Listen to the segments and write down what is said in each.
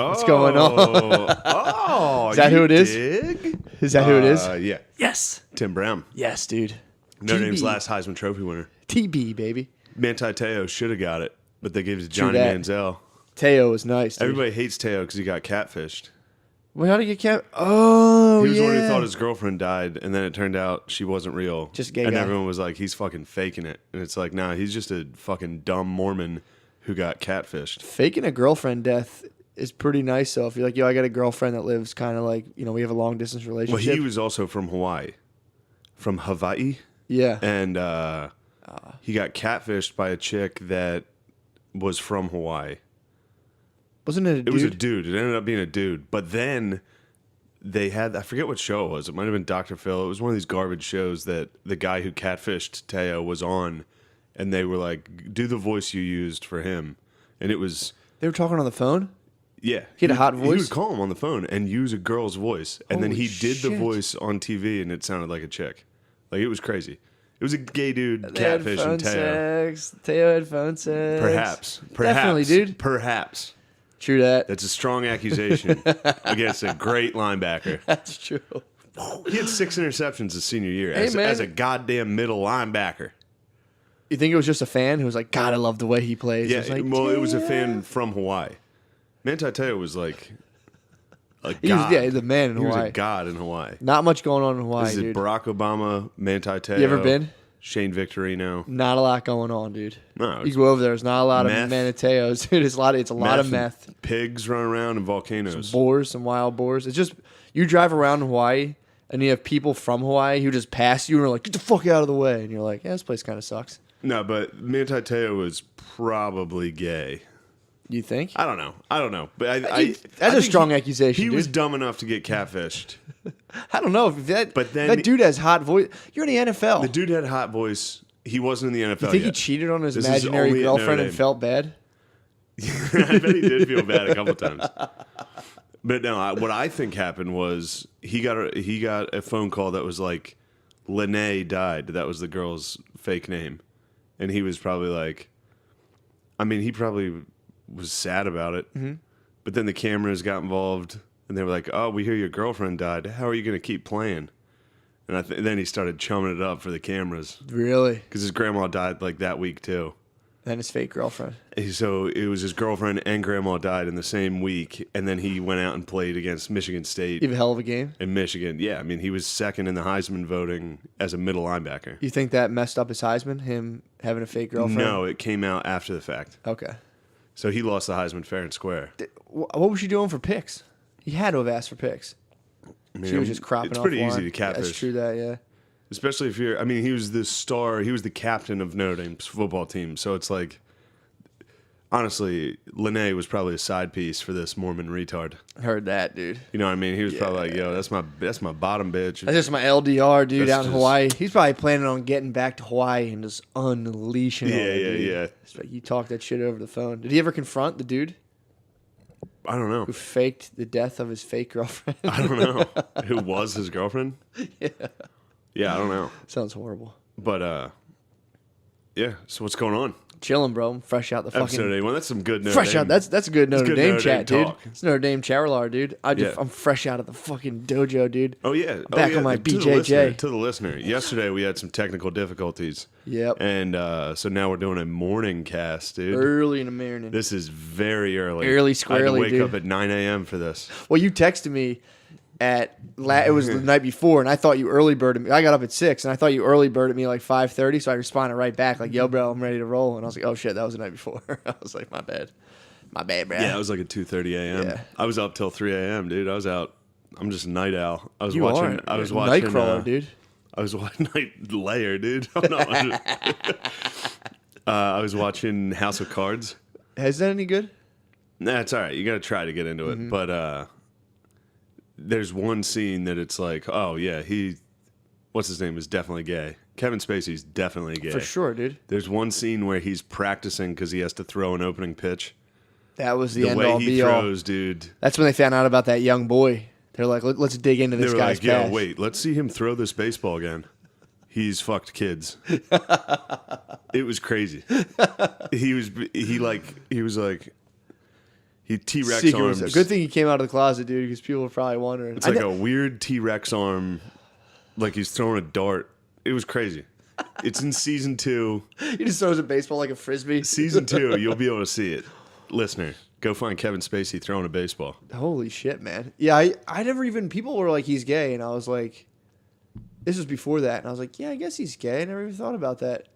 What's going on? Oh, is that who it is? Dig? Is that who it is? Yeah. Yes. Tim Brown. Yes, dude. Notre TB. Dame's last Heisman Trophy winner. TB, baby. Manti Te'o should have got it, but they gave it to Johnny that. Manziel. Teo was nice, dude. Everybody hates Te'o because he got catfished. Well, how did you get Oh, He was yeah. the one who thought his girlfriend died, and then it turned out she wasn't real. Just a gay and guy. everyone was like, he's fucking faking it. And it's like, nah, he's just a fucking dumb Mormon who got catfished. Faking a girlfriend death is pretty nice, though. If you're like, yo, I got a girlfriend that lives kind of like, we have a long-distance relationship. Well, he was also from Hawaii. From Hawaii. Yeah. And he got catfished by a chick that was from Hawaii. Wasn't it a dude? It was a dude. It ended up being a dude. But then they had, I forget what show it was. It might have been Dr. Phil. It was one of these garbage shows that the guy who catfished Te'o was on. And they were like, do the voice you used for him. And it was... They were talking on the phone? Yeah. He had a hot voice? He would call him on the phone and use a girl's voice. And then Holy he did the shit. voice on TV and it sounded like a chick. Like, it was crazy. It was a gay dude They had catfishing phone Te'o. sex. Teo had phone sex. Perhaps. Definitely, dude. Perhaps. True that. That's a strong accusation against a great linebacker. That's true. He had 6 interceptions his senior year Hey, man. as a goddamn middle linebacker. You think it was just a fan who was like, God, I love the way he plays? Yeah, It was like, it was a "Yeah." fan from Hawaii. Manti Te'o was like a He was, god. yeah, he's a man in He was Hawaii. a god in Hawaii. Not much going on in Hawaii, This is dude. Barack Obama, Manti Te'o. You ever been? Shane Victorino. Not a lot going on, dude. No, You go over there, there's not a lot Meth. of Maniteos, dude. It's a lot of and meth. Pigs running around and volcanoes. Boars, some wild boars. It's just, you drive around Hawaii, and you have people from Hawaii who just pass you and are like, get the fuck out of the way. And you're like, yeah, this place kind of sucks. No, but Manti Te'o was probably gay. You think? I don't know. But That's I a think strong accusation, He dude. was dumb enough to get catfished. I don't know. If that, But then- that dude has hot voice. You're in the NFL. The dude had a hot voice. He wasn't in the NFL you think he yet. cheated on his This is imaginary only at Notre girlfriend and Dame. felt bad? I bet he did feel bad a couple times. But no, what I think happened was he got a phone call that was like, Lene died. That was the girl's fake name. And he was probably like, I mean, he probably was sad about it. Mm-hmm. But then the cameras got involved and they were like, oh, we hear your girlfriend died. How are you going to keep playing? And then he started chumming it up for the cameras. Really? Because his grandma died like that week too. And his fake girlfriend. So it was his girlfriend and grandma died in the same week, and then he went out and played against Michigan State You have a hell of a game. in Michigan. Yeah, I mean, he was second in the Heisman voting as a middle linebacker. You think that messed up his Heisman, him having a fake girlfriend? No, it came out after the fact. Okay. So he lost the Heisman fair and square. What was she doing for picks? He had to have asked for picks. I mean, She was just cropping it's off pretty line. easy to catfish. That's true, that, yeah. Especially if you're, I mean, he was the star, he was the captain of Notre Dame's football team. So it's like, honestly, Lene was probably a side piece for this Mormon retard. Heard that, dude. You know what I mean? He was probably like, yo, that's my bottom bitch. That's just my LDR, dude, That's out in just- Hawaii. He's probably planning on getting back to Hawaii and just unleashing on it, dude. yeah. It's like you talked that shit over the phone. Did he ever confront the dude I don't know. who faked the death of his fake girlfriend? I don't know. Who was his girlfriend? Yeah, I don't know. Sounds horrible. But, yeah, so what's going on? Chilling, bro. I'm fresh out the fucking... Episode 81. That's some good Notre Fresh Dame. out. That's a good Notre good Dame Notre chat, Dame dude. talk. It's Notre Dame Charlar, dude. Yeah. I'm fresh out of the fucking dojo, dude. Oh, yeah. Back on my BJJ. To the listener. Yesterday, we had some technical difficulties. Yep. And so now we're doing a morning cast, dude. Early in the morning. This is very early. Early I squarely, had to wake dude. up at 9 a.m. for this. Well, you texted me it was the night before, and I thought you early birded me. I got up at 6, and I thought you early birded me like 5:30, so I responded right back like, yo, bro, I'm ready to roll. And I was like, oh, shit, that was the night before. I was like, my bad. My bad, bro. Yeah, it was like at 2:30 a.m. Yeah. I was up till 3 a.m., dude. I was out. I'm just a night owl. I was You watching. are. I was You're a watching. Nightcrawler, dude. I was watching Night Layer, dude. I'm not watching. I was watching House of Cards. Is that any good? Nah, it's all right. You got to try to get into it. Mm-hmm. But there's one scene that it's like, oh, yeah, what's his name, is definitely gay. Kevin Spacey's definitely gay. For sure, dude. There's one scene where he's practicing because he has to throw an opening pitch. That was the The end way all he be all. throws, dude. That's when they found out about that young boy. They're like, let's dig into They this were guy's like, yo, past. wait, let's see him throw this baseball again. He's fucked kids. It was crazy. He was like, He T-Rex Secret arms. was, good thing he came out of the closet, dude, because people were probably wondering. It's like a weird T-Rex arm, like he's throwing a dart. It was crazy. It's in season 2. He just throws a baseball like a frisbee. Season 2, you'll be able to see it. Listener, go find Kevin Spacey throwing a baseball. Holy shit, man. Yeah, I never even, people were like, he's gay, and I was like, this was before that, and I was like, yeah, I guess he's gay. I never even thought about that.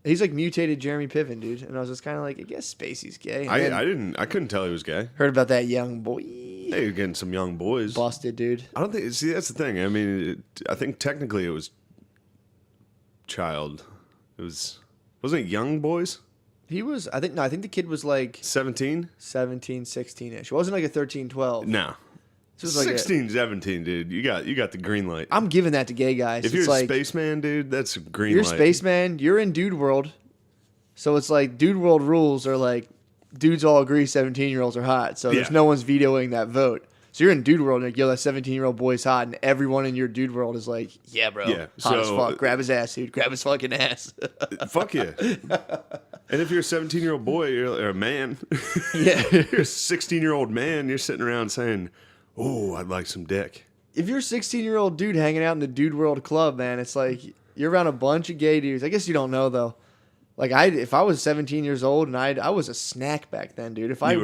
He's like mutated Jeremy Piven, dude, and I was just kind of like, I guess Spacey's gay. I couldn't tell he was gay. Heard about that young boy. Hey, you're getting some young boys. Busted, dude. I don't think. See, that's the thing. I mean, I think technically it was child. Wasn't it young boys? He was, I think the kid was like 17, 16-ish. It wasn't like a 13, 12. No. This was like 16, 17, dude. You got the green light. I'm giving that to gay guys. If it's you're a like, spaceman, dude, that's a green you're light. a spaceman, you're in dude world. So it's like dude world rules are like dudes all agree 17-year-olds are hot. So there's no one's vetoing that vote. So you're in dude world and like, yo, that 17-year-old boy's hot, and everyone in your dude world is like, yeah, bro. Yeah, Hot as so- fuck. Grab his ass, dude. Grab his fucking ass. Fuck yeah. And if you're a 17-year-old boy or a man, Yeah. you're a 16-year-old man, you're sitting around saying, oh, I'd like some dick. If you're a 16-year-old dude hanging out in the dude world club, man, it's like you're around a bunch of gay dudes. I guess you don't know though. Like if I was 17 years old and I was a snack back then, dude. If I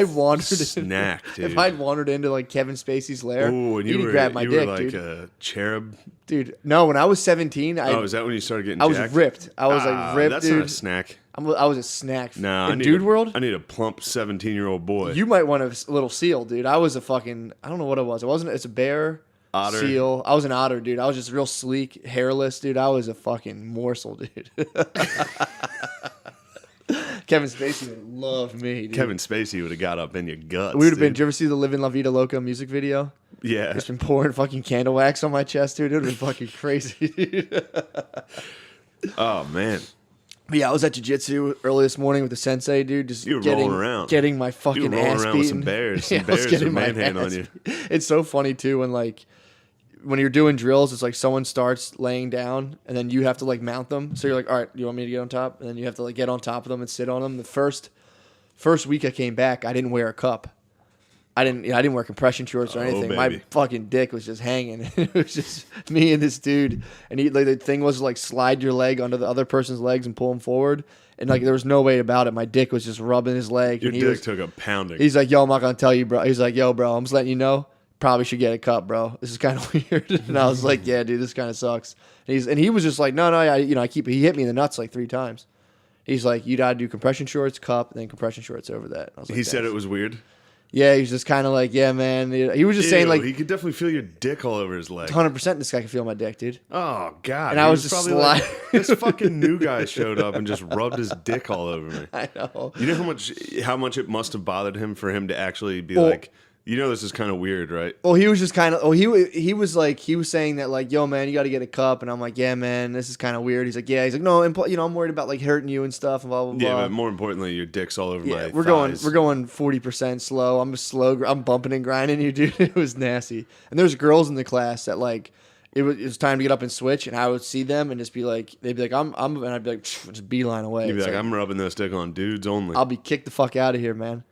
wandered snack, dude. if I'd wandered into like Kevin Spacey's lair, Ooh, and he'd you were grab my dick, like dude. a cherub. Dude, no, when I was 17, Is that when you started getting I was jacked? ripped. I was like ripped, that's dude. not a snack. I was a snack. No, in dude world, I need a plump 17-year-old boy. you might want a little seal, dude. I was a fucking, I don't know what it was. It wasn't. It's a bear. Otter. Seal. I was an otter, dude. I was just real sleek, hairless, dude. I was a fucking morsel, dude. Kevin Spacey would love me, dude. Kevin Spacey would have got up in your guts. We would have been. dude. Did you ever see the Livin' La Vida Loca music video? Yeah. Just been pouring fucking candle wax on my chest, dude. It would have been fucking crazy, dude. Oh man. But yeah, I was at jiu-jitsu early this morning with the sensei, dude. Just You were rolling around. getting my fucking You were rolling ass around beaten. with some bears. Some Yeah, I was bears getting are my manhandling ass you. It's so funny too when you're doing drills, it's like someone starts laying down and then you have to like mount them. So you're like, all right, you want me to get on top? And then you have to like get on top of them and sit on them. The first week I came back, I didn't wear a cup. I didn't wear compression shorts or anything. My baby. fucking dick was just hanging. It was just me and this dude. And like the thing was like slide your leg under the other person's legs and pull him forward. And like there was no way about it. My dick was just rubbing his leg. Your and dick took a pounding. He's like, yo, I'm not gonna tell you, bro. He's like, yo, bro, I'm just letting you know. Probably should get a cup, bro. This is kind of weird. And I was like, yeah, dude, this kind of sucks. And he was just like, no, he hit me in the nuts like 3 times. He's like, you gotta do compression shorts, cup, and then compression shorts over that. I was like, He said it was weird. Yeah, he was just kind of like, yeah, man. He was just saying like, he could definitely feel your dick all over his leg. 100% this guy can feel my dick, dude. Oh god! And He I was just probably like, this fucking new guy showed up and just rubbed his dick all over me. I know. You know how much it must have bothered him for him to actually be like, you know, this is kind of weird, right? Well, he was just kind of. He was saying that like, yo, man, you got to get a cup, and I'm like, yeah, man, this is kind of weird. He's like, yeah, he's like, no, I'm worried about like hurting you and stuff, and blah blah blah. Yeah, but more importantly, your dick's all over my we're thighs. going 40% slow. I'm bumping and grinding you, dude. It was nasty. And there's girls in the class that like it was time to get up and switch, and I would see them and just be like, they'd be like, and I'd be like, just beeline away. You'd be It's like, I'm rubbing this dick on dudes only. I'll be kicked the fuck out of here, man.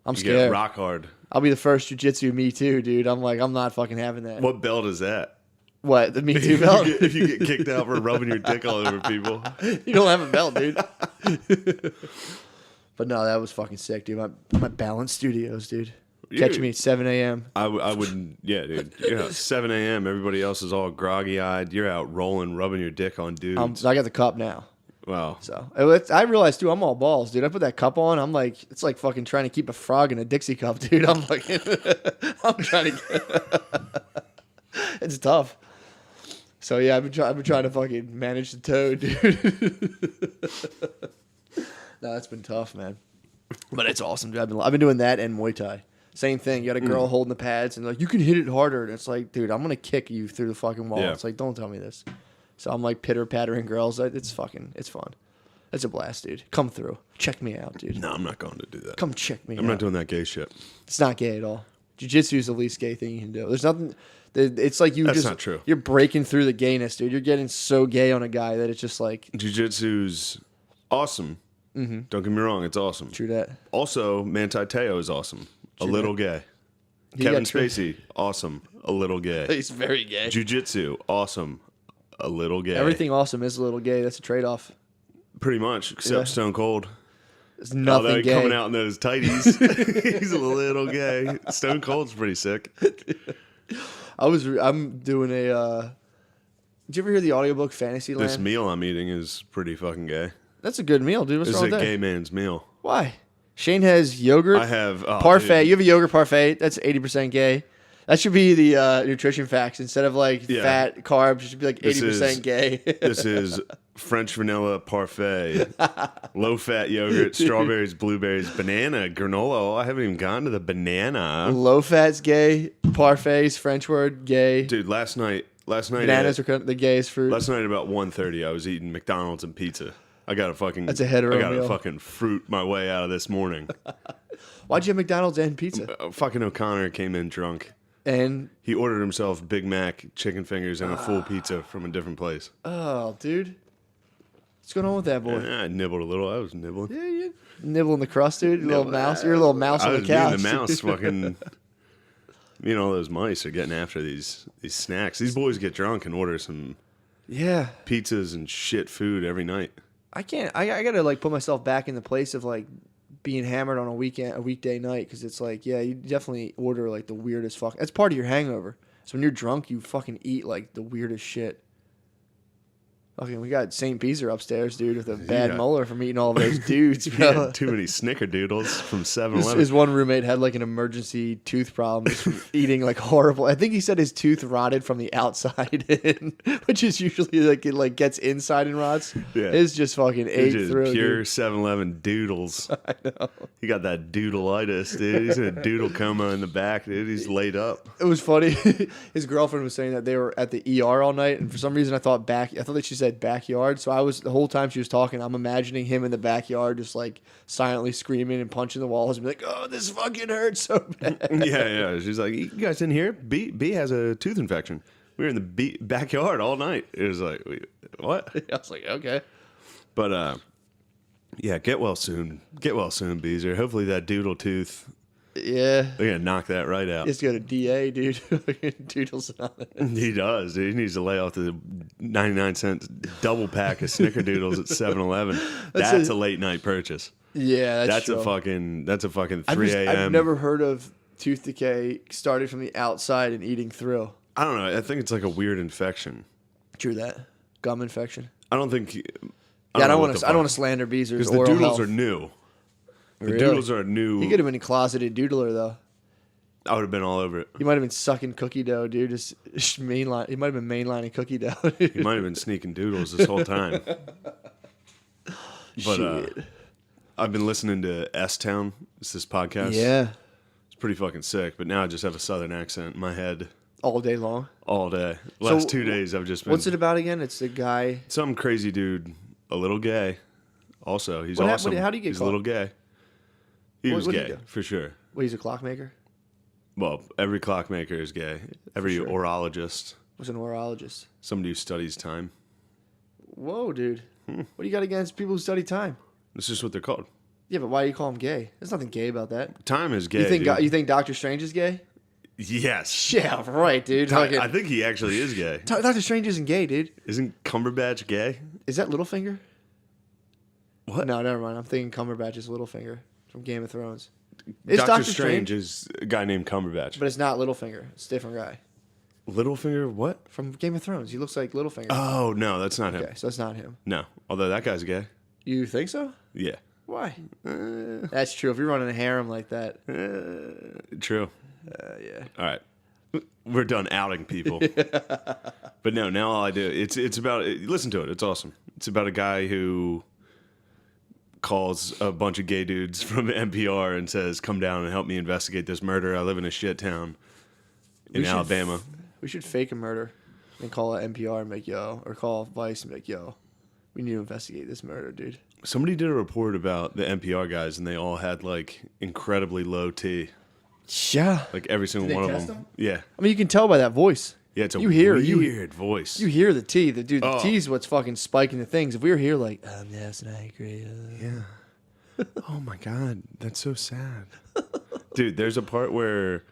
I'm You scared. get rock hard. I'll be the first jiu-jitsu me too, dude. I'm like, I'm not fucking having that. What belt is that? What, the me too belt? If you get kicked out for rubbing your dick all over people. You don't have a belt, dude. But no, that was fucking sick, dude. My balance studios, dude. Catch me at 7 a.m. I wouldn't, yeah, dude. You're out 7 a.m. Everybody else is all groggy-eyed. You're out rolling, rubbing your dick on dudes. So I got the cup now. Wow. So I realized too, I'm all balls, dude. I put that cup on. I'm like, it's like fucking trying to keep a frog in a Dixie cup, dude. I'm fucking, I'm trying to. It's tough. So yeah, I've been trying to fucking manage the toad, dude. No, that's been tough, man. But it's awesome, dude. I've been doing that and Muay Thai. Same thing. You got a girl holding the pads and like, you can hit it harder. And it's like, dude, I'm gonna kick you through the fucking wall. Yeah. It's like, don't tell me this. So I'm like pitter pattering girls. It's fun. It's a blast, dude. Come through. Check me out, dude. No, I'm not going to do that. Come check me out. I'm not doing that gay shit. It's not gay at all. Jiu-jitsu is the least gay thing you can do. There's nothing. It's like That's not true. You're breaking through the gayness, dude. You're getting so gay on a guy that it's just like. Jiu-jitsu's awesome, Mm-hmm. Don't get me wrong, it's awesome. True that. Also, Manti Te'o is awesome. A little gay. Kevin Spacey, awesome. A little gay. He's very gay. Jiu-Jitsu, awesome. A little gay. Everything awesome is a little gay. That's a trade-off. Pretty much, except Stone Cold. There's nothing Although gay. coming out in those tighties, he's a little gay. Stone Cold's pretty sick. I'm doing a. Did you ever hear the audiobook Fantasyland? This meal I'm eating is pretty fucking gay. That's a good meal, dude. What's This is wrong a with that? gay man's meal. Why? Shane has yogurt. I have parfait. Dude. You have a yogurt parfait. That's 80% gay. That should be the nutrition facts. Instead of like fat, carbs, it should be like 80% gay. This is French vanilla parfait, low-fat yogurt, strawberries, blueberries, banana, granola. Oh, I haven't even gone to the banana. Low fat's gay. Parfaits, French word, gay. Dude, last night. Bananas are the gayest fruit. Last night at about 1:30, I was eating McDonald's and pizza. I got That's a hetero I got meal. to fucking fruit my way out of this morning. Why'd you have McDonald's and pizza? Fucking O'Connor came in drunk. And He ordered himself Big Mac, chicken fingers, and a full pizza from a different place. oh, dude, what's going on with that boy? I nibbled a little. I was nibbling. Yeah, you nibbling the crust, dude. You little mouse. You're a little mouse I on the was being couch. the mouse, fucking. You know, those mice are getting after these snacks. These boys get drunk and order some Yeah, pizzas and shit food every night. I can't. I gotta like put myself back in the place of like being hammered on a weekday night, because it's like, yeah, you definitely order like the weirdest fuck. That's part of your hangover. So when you're drunk, you fucking eat like the weirdest shit. Okay, we got St. Peter upstairs, dude, with a bad molar from eating all of those dudes, He bro. had too many snickerdoodles from 7-Eleven. His one roommate had like an emergency tooth problem just from eating like horrible. I think he said his tooth rotted from the outside in, which is usually like it like gets inside and rots. Yeah. His just fucking ate Just through. pure Dude. 7-Eleven doodles. I know. He got that doodleitis, dude. He's in a doodle coma in the back, dude. He's laid up. It was funny. His girlfriend was saying that they were at the ER all night, and for some reason I thought that she said backyard. So I was, the whole time she was talking, I'm imagining him in the backyard just like silently screaming and punching the walls and be like, "Oh, this fucking hurts so bad." Yeah. She's like, "You guys in here? B has a tooth infection. We were in the backyard all night." It was like, what? I was like, okay. But yeah, get well soon. Get well soon, Beezer. Hopefully that doodle tooth, Yeah. they're gonna knock that right out. He has to go to DA, dude. Doodles on it. He does, dude. He needs to lay off the 99-cent double pack of Snickerdoodles at 7-Eleven. That's a late night purchase. Yeah, that's true. That's a fucking 3 a.m. I've never heard of tooth decay starting from the outside and eating through. I don't know. I think it's like a weird infection. True that. Gum infection. I don't think. I don't want to slander Beezer's because the oral doodles health. are new. The Really? doodles are new. He could have been a closeted doodler though. I would have been all over it. He might have been sucking cookie dough, dude. Just mainline. He might have been mainlining cookie dough. He might have been sneaking doodles this whole time. But Shit. I've been listening to S-Town. It's this podcast. Yeah. It's pretty fucking sick. But now I just have a southern accent in my head All day long. all day. Last So, 2 days I've just been. What's it about again? It's the guy. Some crazy dude, a little gay. Also, he's What awesome. how do you get He's caught? a little gay. He was What did he gay, do? for sure. Well, he's a clockmaker. Well, every clockmaker is gay. Every sure. orologist, Was an orologist. somebody who studies time. Whoa, dude. What do you got against people who study time? That's just what they're called. Yeah, but why do you call him gay? There's nothing gay about that. Time is gay. You think Doctor Strange is gay? Yes. Yeah, right, dude. I think he actually is gay. Doctor Strange isn't gay, dude. Isn't Cumberbatch gay? Is that Littlefinger? What? No, never mind. I'm thinking Cumberbatch is Littlefinger from Game of Thrones. It's Doctor Strange is a guy named Cumberbatch. but it's not Littlefinger. It's a different guy Littlefinger, what? from Game of Thrones. He looks like Littlefinger. Oh, no, that's not him. Okay, so that's not him. No, although that guy's gay. You think so? Yeah. Why? That's true. If you're running a harem like that, True. yeah. All right. We're done outing people. But no, now all I do, it's about, listen to it. It's awesome. It's about a guy who calls a bunch of gay dudes from NPR and says, "Come down and help me investigate this murder. I live in a shit town in Alabama." We should fake a murder and call it NPR and make or call Vice and make we need to investigate this murder, dude. Somebody did a report about the NPR guys, and they all had like incredibly low T. Yeah. Like every single Did they one of test them. them? Yeah. I mean, you can tell by that voice. Yeah, it's a weird voice. You hear the T. The Oh. T is what's fucking spiking the things. If we were here like, yes, and I agree. Yeah. Oh my God, that's so sad. Dude, there's a part where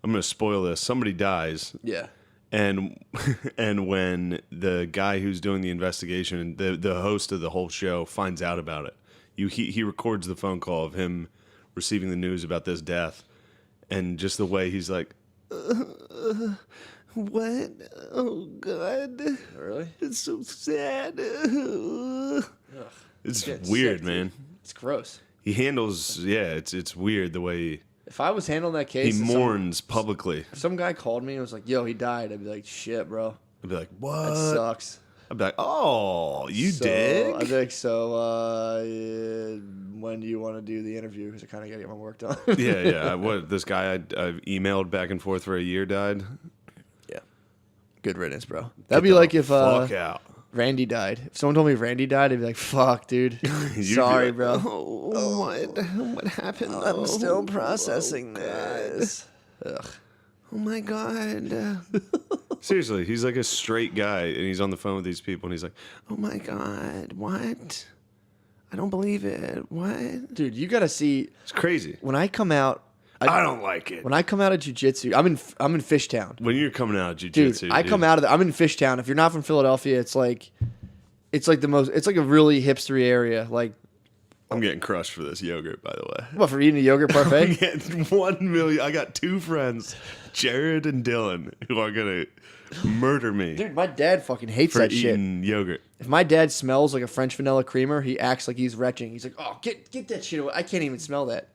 I'm gonna spoil this. Somebody dies, Yeah. and and when the guy who's doing the investigation, the host of the whole show, finds out about it, he records the phone call of him receiving the news about this death, and just the way he's like, what? Oh God, Really? it's so sad. Ugh. It's Getting weird, sick, man. dude. It's gross. He handles, it's weird the way If I was handling that case, he and mourns publicly. if some guy called me and was like, "Yo, he died," I'd be like, "Shit, bro, I'd be like, what? that sucks." I'd be like, oh, you So, dig? I'd be like, when do you want to do the interview? Because I kind of got to get my work done. yeah. What, this guy I've emailed back and forth for a year died? Yeah. Good riddance, bro. Get That'd be the like if fuck out. Randy died. If someone told me Randy died, I'd be like, "Fuck, dude. You'd be Sorry, like, bro. Oh, what happened? I'm still Oh, processing God. this." Ugh. Oh my God. Seriously, he's like a straight guy, and he's on the phone with these people, and he's like, oh my God, what? I don't believe it. What? Dude, you got to see It's crazy. when I come out. I don't like it. When I come out of jiu-jitsu, I'm in Fishtown. When you're coming out of Dude, jiu-jitsu, I come out of I'm in Fishtown. If you're not from Philadelphia, it's like it's like a really hipstery area. Like, I'm getting crushed for this yogurt, by the way. what, for eating a yogurt I'm parfait? getting 1 million. I got two friends, Jared and Dylan, who are gonna murder me Dude, my dad fucking hates for that shit. eating yogurt. If my dad smells like a French vanilla creamer, he acts like he's retching. He's like, "Oh, get that shit away. I can't even smell that."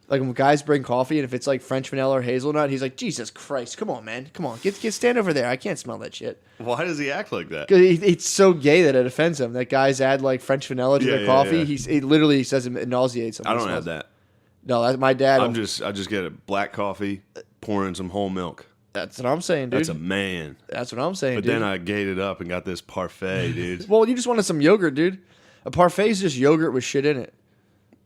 Like when guys bring coffee and if it's like French vanilla or hazelnut, he's like, "Jesus Christ, come on, man. Come on. Get stand over there. I can't smell that shit." Why does he act like that? Cuz it's so gay that it offends him. That guys add like French vanilla to Yeah, their yeah, coffee. yeah. He literally says it nauseates him. I when he don't have smells it. that. No, that's my dad. I just get a black coffee, pour in some whole milk. That's what I'm saying, dude. That's a man. That's what I'm saying, But dude. then I gated up and got this parfait, dude. Well, you just wanted some yogurt, dude. A parfait is just yogurt with shit in it.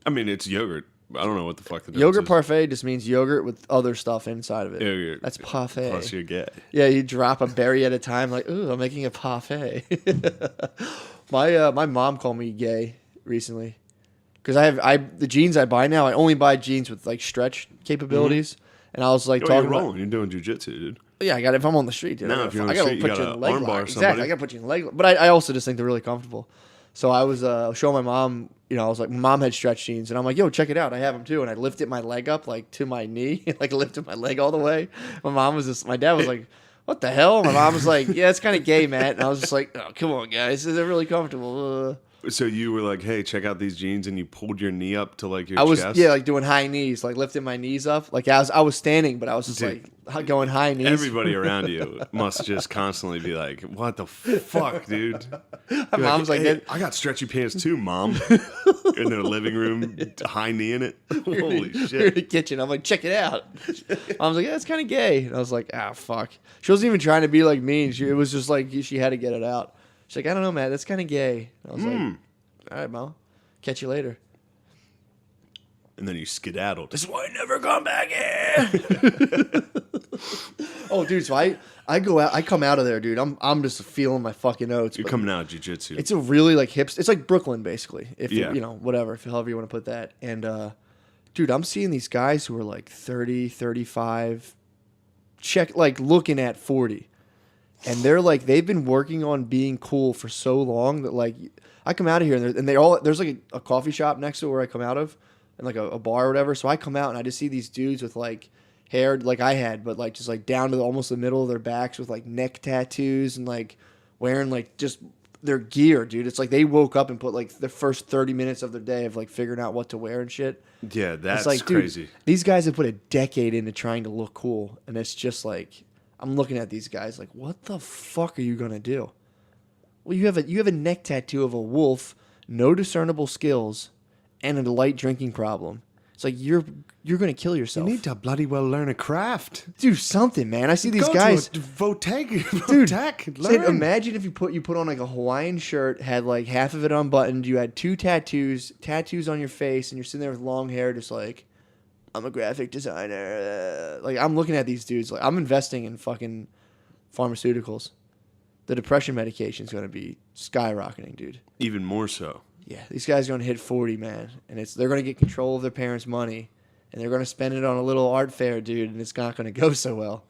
I mean, it's yogurt. I don't know what the fuck the difference Yogurt is. parfait just means yogurt with other stuff inside of it. Yogurt. That's parfait. Plus you're gay. Yeah, you drop a berry at a time, like, ooh, I'm making a parfait. My mom called me gay recently because the jeans I buy now. I only buy jeans with like stretch capabilities, and I was like Oh, talking you're about. rolling. You're doing jujitsu, dude. Yeah, I got it if I'm on the street, dude. No, if you're on I the gotta street, you put gotta you in the leg armbar lock. somebody. Exactly, I gotta put you in the leg lock. But I also just think they're really comfortable. So I was showing my mom, I was like, my mom had stretch jeans, and I'm like, yo, check it out, I have them too. And I lifted my leg up like to my knee, like lifted my leg all the way. My dad was like, what the hell? My mom was like, yeah, it's kind of gay, Matt. And I was just like, oh, come on, guys, they're really comfortable. So you were like, hey, check out these jeans, and you pulled your knee up to like your I was chest? like doing high knees, like lifting my knees up, like I was standing, but I was just Dude, like going high knees. Everybody around you must just constantly be like, what the fuck, dude? My mom's like, hey, I got stretchy pants too, Mom. In their living room, high knee in it. Holy We're in the shit. kitchen. I'm like, check it out. I was like, yeah, it's kind of gay. And I was like, fuck. She wasn't even trying to be like mean. It was just like she had to get it out. She's like, I don't know, Matt. That's kind of gay. And I was like, all right, Mom. Catch you later. And then you skedaddled. This is why I never come back here. Oh, dude. So I go out. I come out of there, dude. I'm just feeling my fucking oats. You're but coming out of jiu-jitsu. It's a really like hipster. It's like Brooklyn, basically. If Yeah. whatever, however you want to put that. And dude, I'm seeing these guys who are like 30, 35, looking at 40. And they're like, they've been working on being cool for so long that like, I come out of here and there's like a coffee shop next to where I come out of, and like a bar or whatever. So I come out and I just see these dudes with like hair like I had, but like just like down to almost the middle of their backs with like neck tattoos and like wearing like just their gear, dude. It's like they woke up and put like the first 30 minutes of their day of like figuring out what to wear and shit. Yeah, that's It's like, dude, crazy. these guys have put a decade into trying to look cool, and it's just like I'm looking at these guys like, what the fuck are you gonna do? Well, you have a neck tattoo of a wolf, no discernible skills, and a light drinking problem. It's like you're gonna kill yourself. You need to bloody well learn a craft. Do something, man. I see these Go guys. to a Votech. Dude, learn. imagine if you put on like a Hawaiian shirt, had like half of it unbuttoned, you had two tattoos on your face, and you're sitting there with long hair, just like, I'm a graphic designer. Like I'm looking at these dudes, like I'm investing in fucking pharmaceuticals. The depression medication is going to be skyrocketing, dude. Even more so. Yeah, these guys are gonna hit 40, man, and they're gonna get control of their parents' money, and they're gonna spend it on a little art fair, dude, and it's not gonna go so well.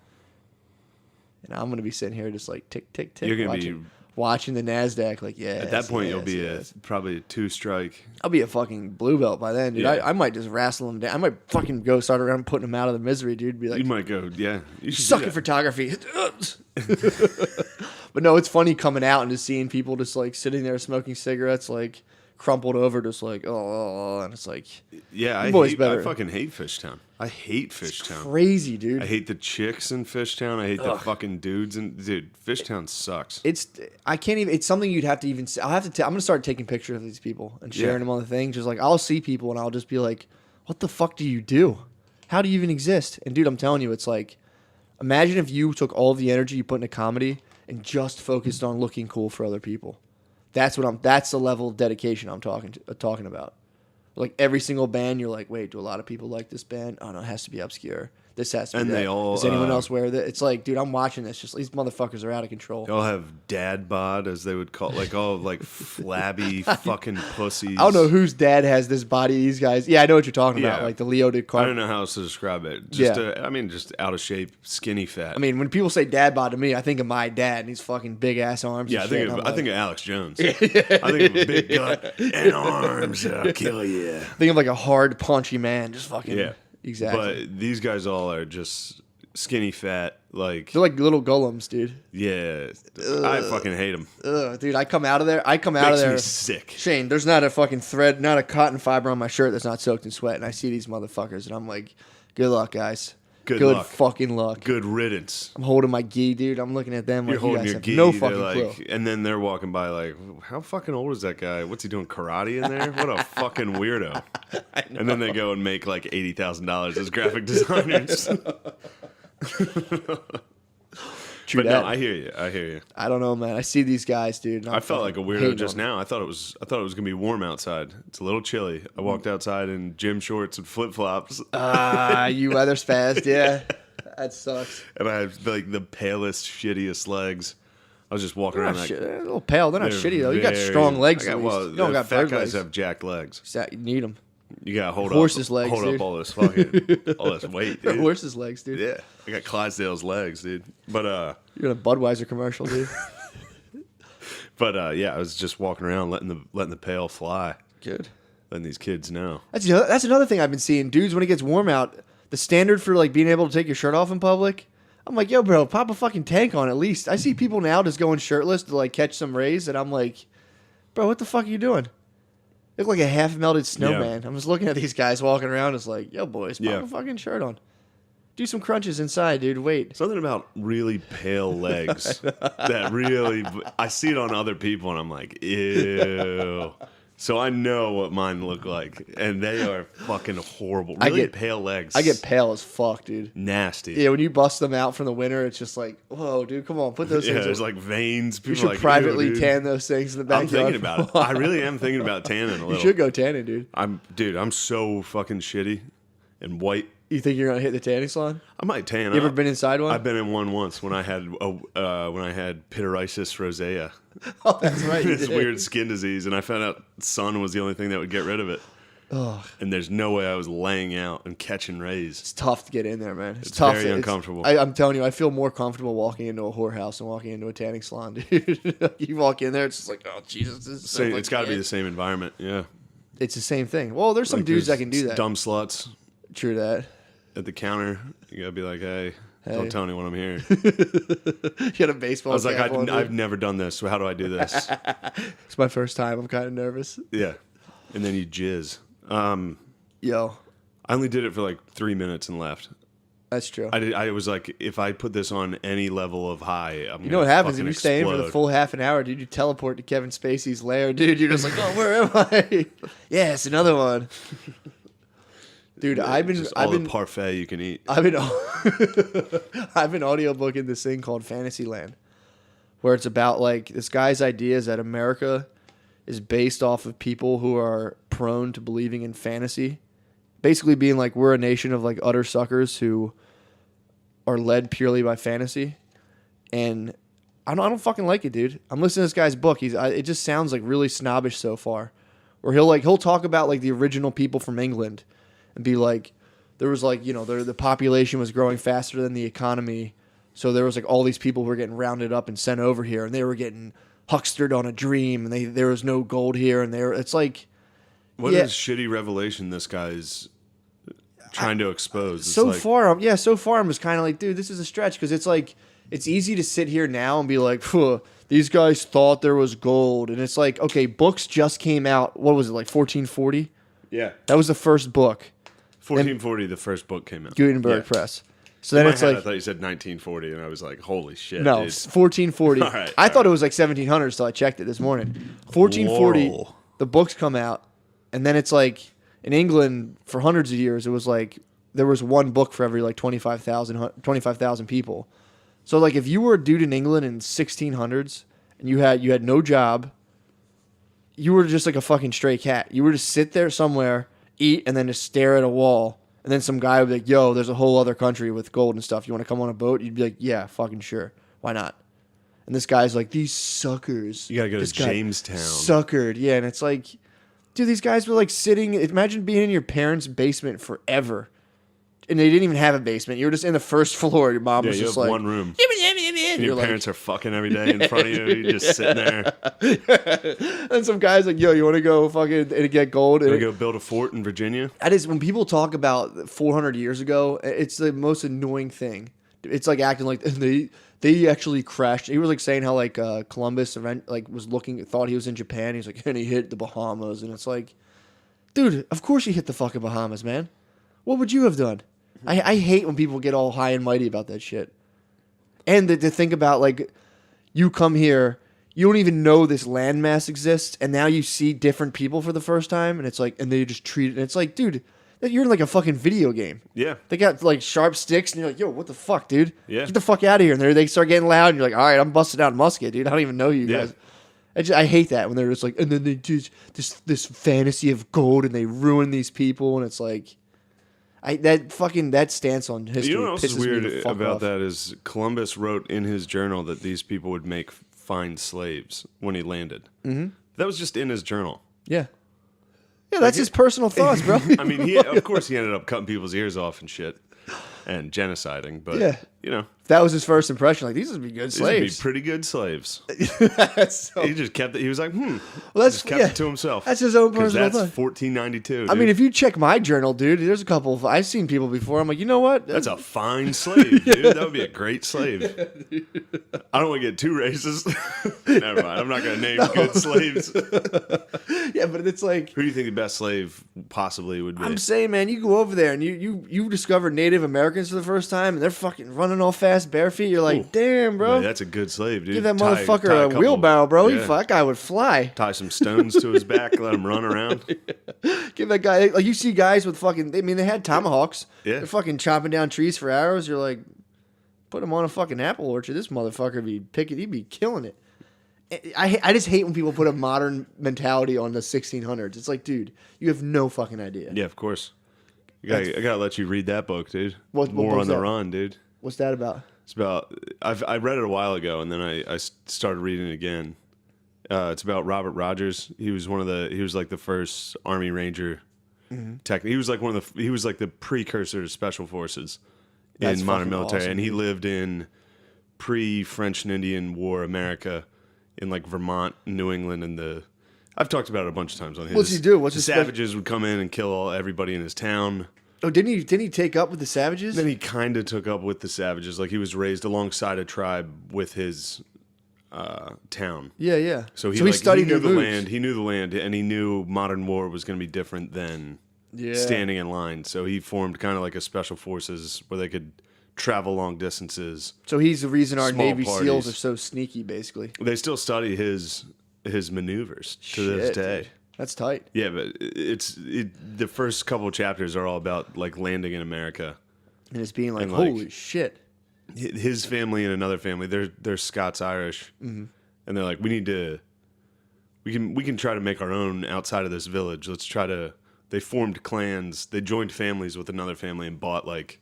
And I'm gonna be sitting here just like tick tick tick, You're gonna watching the Nasdaq, like at that point you'll be probably a 2-strike. I'll be a fucking blue belt by then, dude. Yeah. I might just wrestle them down. I might fucking go start around putting them out of the misery, dude. Be like, You might go, yeah. You suck at photography. But no, it's funny coming out and just seeing people just like sitting there smoking cigarettes, like crumpled over, just like and it's like, yeah, I fucking hate Fishtown. I hate Fishtown. Crazy, dude. I hate the chicks in Fishtown. I hate the fucking dudes dude. Fishtown sucks. I can't even. It's something you'd have to even. I'm gonna start taking pictures of these people and sharing them on the thing. Just like I'll see people and I'll just be like, what the fuck do you do? How do you even exist? And dude, I'm telling you, it's like, imagine if you took all of the energy you put into comedy and just focused on looking cool for other people. That's the level of dedication I'm talking about. Like every single band, you're like, wait, do a lot of people like this band? Oh no, it has to be obscure. This has to be. And they all. Does anyone else wear that? It's like, dude, I'm watching this. Just these motherfuckers are out of control. They all have dad bod, as they would call, like all like flabby fucking pussies. I don't know whose dad has this body. These guys. Yeah, I know what you're talking about. Like the Leo DiCaprio. I don't know how else to describe it. Just just out of shape, skinny fat. I mean, when people say dad bod to me, I think of my dad and his fucking big ass arms. Yeah, I think of Alex Jones. I think of a big gut and arms that'll kill you. I think of like a hard, punchy man, just fucking. Yeah. Exactly. But these guys all are just skinny fat, like they're like little golems, dude. Yeah, I fucking hate them. Dude, I come out of there. Makes me sick. Shane, there's not a fucking thread, not a cotton fiber on my shirt that's not soaked in sweat, and I see these motherfuckers, and I'm like, good luck, guys. Good luck. Fucking luck. Good riddance. I'm holding my gi, dude. I'm looking at them. You're like, holding you your guys gi. have no fucking clue. And then they're walking by like, how fucking old is that guy? What's he doing, karate in there? What a fucking weirdo. And then they go and make like $80,000 as graphic designers. But no, I hear you. I don't know, man. I see these guys, dude. I felt like a weirdo just now. I thought it was gonna be warm outside. It's a little chilly. I walked outside in gym shorts and flip flops. You weather spazed, yeah. That sucks. And I had like the palest, shittiest legs. I was just walking around. They're a little pale. They're not shitty though. You got strong legs. You don't got fat guys have jacked legs. You need them. You gotta hold horse's up, legs, hold dude. up all this fucking all this weight, dude. Horse's legs, dude. Yeah, I got Clydesdale's legs, dude. But you're in a Budweiser commercial, dude. But yeah, I was just walking around letting the pail fly. Good. Letting these kids know. That's another thing I've been seeing, dudes. When it gets warm out, the standard for like being able to take your shirt off in public. I'm like, yo, bro, pop a fucking tank on at least. I see people now just going shirtless to like catch some rays, and I'm like, bro, what the fuck are you doing? You look like a half melted snowman. Yeah. I'm just looking at these guys walking around. It's like, yo, boys, pop a fucking shirt on. Do some crunches inside, dude. Wait. Something about really pale legs that really, I see it on other people, and I'm like, ew. So I know what mine look like, and they are fucking horrible. Really pale legs. I get pale as fuck, dude. Nasty. Yeah, when you bust them out from the winter, it's just like, whoa, dude, come on, put those things. Yeah, there's like veins. People you should like, privately tan those things in the backyard. I'm thinking about it. I really am thinking about tanning a little. You should go tanning, dude. I'm so fucking shitty and white. You think you're gonna hit the tanning salon? I might tan. You ever been inside one? I've been in one once when I had pityriasis rosea. Oh, that's right. This weird skin disease, and I found out sun was the only thing that would get rid of it. Ugh. And there's no way I was laying out and catching rays. It's tough to get in there, man. It's tough. Very uncomfortable. I'm telling you, I feel more comfortable walking into a whorehouse than walking into a tanning salon, dude. You walk in there, it's just like, oh Jesus, this is it's got to be the same environment. Yeah, it's the same thing. Well, there's some dudes that can do that. Dumb sluts. True that. At the counter, you gotta be like, hey. Don't tell anyone I'm here. You got a baseball. I was like, I've never done this, so how do I do this? It's my first time. I'm kind of nervous. Yeah. And then you jizz. Yo. I only did it for like 3 minutes and left. That's true. I was like, if I put this on any level of high, I'm You know what happens if you explode. stay in for the full half an hour, dude? You teleport to Kevin Spacey's lair, dude. You're just like, oh, where am I? Yes, another one. Dude, I've been the parfait you can eat. I've been audiobooking this thing called Fantasyland, where it's about like this guy's ideas that America is based off of people who are prone to believing in fantasy, basically being like we're a nation of like utter suckers who are led purely by fantasy, and I don't fucking like it, dude. I'm listening to this guy's book. It just sounds like really snobbish so far. Or he'll talk about like the original people from England, and be like, there was like the population was growing faster than the economy, so there was like all these people who were getting rounded up and sent over here, and they were getting huckstered on a dream, and there was no gold here, and it's like, what a shitty revelation this guy's trying to expose. It's so far I'm just kind of like, dude, this is a stretch, because it's like, it's easy to sit here now and be like, these guys thought there was gold, and it's like, okay, books just came out. What was it, like 1440? Yeah, that was the first book. 1440, the first book came out. Gutenberg Press. So then it's like, I thought you said 1940, and I was like, holy shit. No, dude. 1440. I thought it was like 1700s till I checked it this morning. 1440, Whoa. the books come out, and then it's like, in England for hundreds of years, it was like there was one book for every like 25,000 people. So like if you were a dude in England in 1600s and you had no job, you were just like a fucking stray cat. You were just sit there somewhere, eat, and then just stare at a wall. And then some guy would be like, yo, there's a whole other country with gold and stuff. You want to come on a boat? You'd be like, yeah, fucking sure. Why not? And this guy's like, these suckers. You got to go to Jamestown. Suckered. Yeah, and it's like, dude, these guys were like sitting. Imagine being in your parents' basement forever. And they didn't even have a basement. You were just in the first floor. Your mom was just like, one room. And your parents are fucking every day in front of you. You're just sitting there. And some guy's like, yo, you want to go fucking and get gold? Want to go build a fort in Virginia? That is, when people talk about 400 years ago, it's the most annoying thing. It's like acting like they actually crashed. He was like saying how like Columbus was thought he was in Japan. He's like, and he hit the Bahamas. And it's like, dude, of course you hit the fucking Bahamas, man. What would you have done? I hate when people get all high and mighty about that shit. And to think about, like, you come here, you don't even know this landmass exists, and now you see different people for the first time, and it's like, and they just treat it, and it's like, dude, you're in like a fucking video game. Yeah. They got like sharp sticks, and you're like, yo, what the fuck, dude? Yeah. Get the fuck out of here. And they start getting loud, and you're like, all right, I'm busting out a musket, dude. I don't even know you guys. I hate that when they're just like, and then they do this fantasy of gold, and they ruin these people, and it's like, that stance on history. You know what else is weird about off. that is Columbus wrote in his journal that these people would make fine slaves when he landed. Mm-hmm. That was just in his journal. Yeah. Yeah, that's his personal thoughts, bro. I mean, of course he ended up cutting people's ears off and shit and genociding, but, you know. That was his first impression. Like, these would be good slaves. These would be pretty good slaves. So, he just kept it. He was like, well, that's, just kept it to himself. That's his own personal that's thought. 1492, dude. I mean, if you check my journal, dude, there's a couple of, I've seen people before. I'm like, you know what? That's a fine slave, dude. That would be a great slave. I don't want to get too racist. Never mind. I'm not going to name good slaves. Yeah, but it's like, who do you think the best slave possibly would be? I'm saying, man, you go over there and you discover Native Americans for the first time, and they're fucking running all fast, bare feet. You're like, damn, bro. Man, that's a good slave, dude. Give that motherfucker a wheelbarrow, bro. Yeah. That guy would fly. Tie some stones to his back, let him run around. Give that guy, like, you see guys with fucking, I mean, they had tomahawks. Yeah. They're fucking chopping down trees for arrows. You're like, put him on a fucking apple orchard. This motherfucker would be picking, he'd be killing it. I just hate when people put a modern mentality on the 1600s. It's like, dude, you have no fucking idea. Yeah, of course. I gotta let you read that book, dude. What More on the that? Run, dude. What's that about? It's about. I read it a while ago, and then I started reading it again. It's about Robert Rogers. He was he was like the first Army Ranger. Mm-hmm. He was like he was like the precursor to Special Forces in modern military, awesome. And he lived in pre-French and Indian War America in like Vermont, New England, and I've talked about it a bunch of times on his. What's he do? What's the savages would come in and kill everybody in his town. Oh, didn't he take up with the savages? Then he kind of took up with the savages. Like, he was raised alongside a tribe with his town. Yeah, yeah. So he studied he knew their the moves. land. He knew the land, and he knew modern war was going to be different than standing in line. So he formed kind of like a special forces where they could travel long distances. So he's the reason our Small Navy parties. SEALs are so sneaky, basically. They still study his maneuvers to this day. Dude. That's tight. Yeah, but the first couple of chapters are all about like landing in America. And it's being like, And, like, holy shit. His family and another family, they're Scots-Irish, and they're like, we can try to make our own outside of this village. Let's try to. They formed clans. They joined families with another family and bought like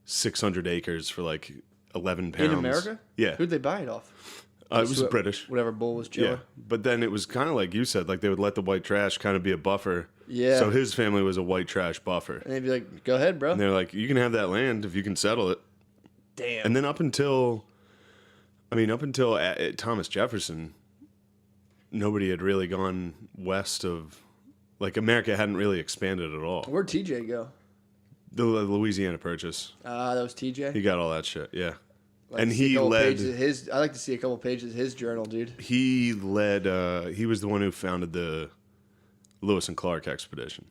600 acres for like 11 pounds. In America? Yeah. Who'd they buy it off? It was British. Whatever bull was chilling. Yeah, but then it was kind of like you said, like they would let the white trash kind of be a buffer. Yeah. So his family was a white trash buffer. And they'd be like, go ahead, bro. And they're like, you can have that land if you can settle it. Damn. And then up until Thomas Jefferson, nobody had really gone west of, like America hadn't really expanded at all. Where'd TJ go? The Louisiana Purchase. That was TJ? He got all that shit, yeah. And he led his. I like to see a couple pages of his journal, dude. He led. He was the one who founded the Lewis and Clark expedition.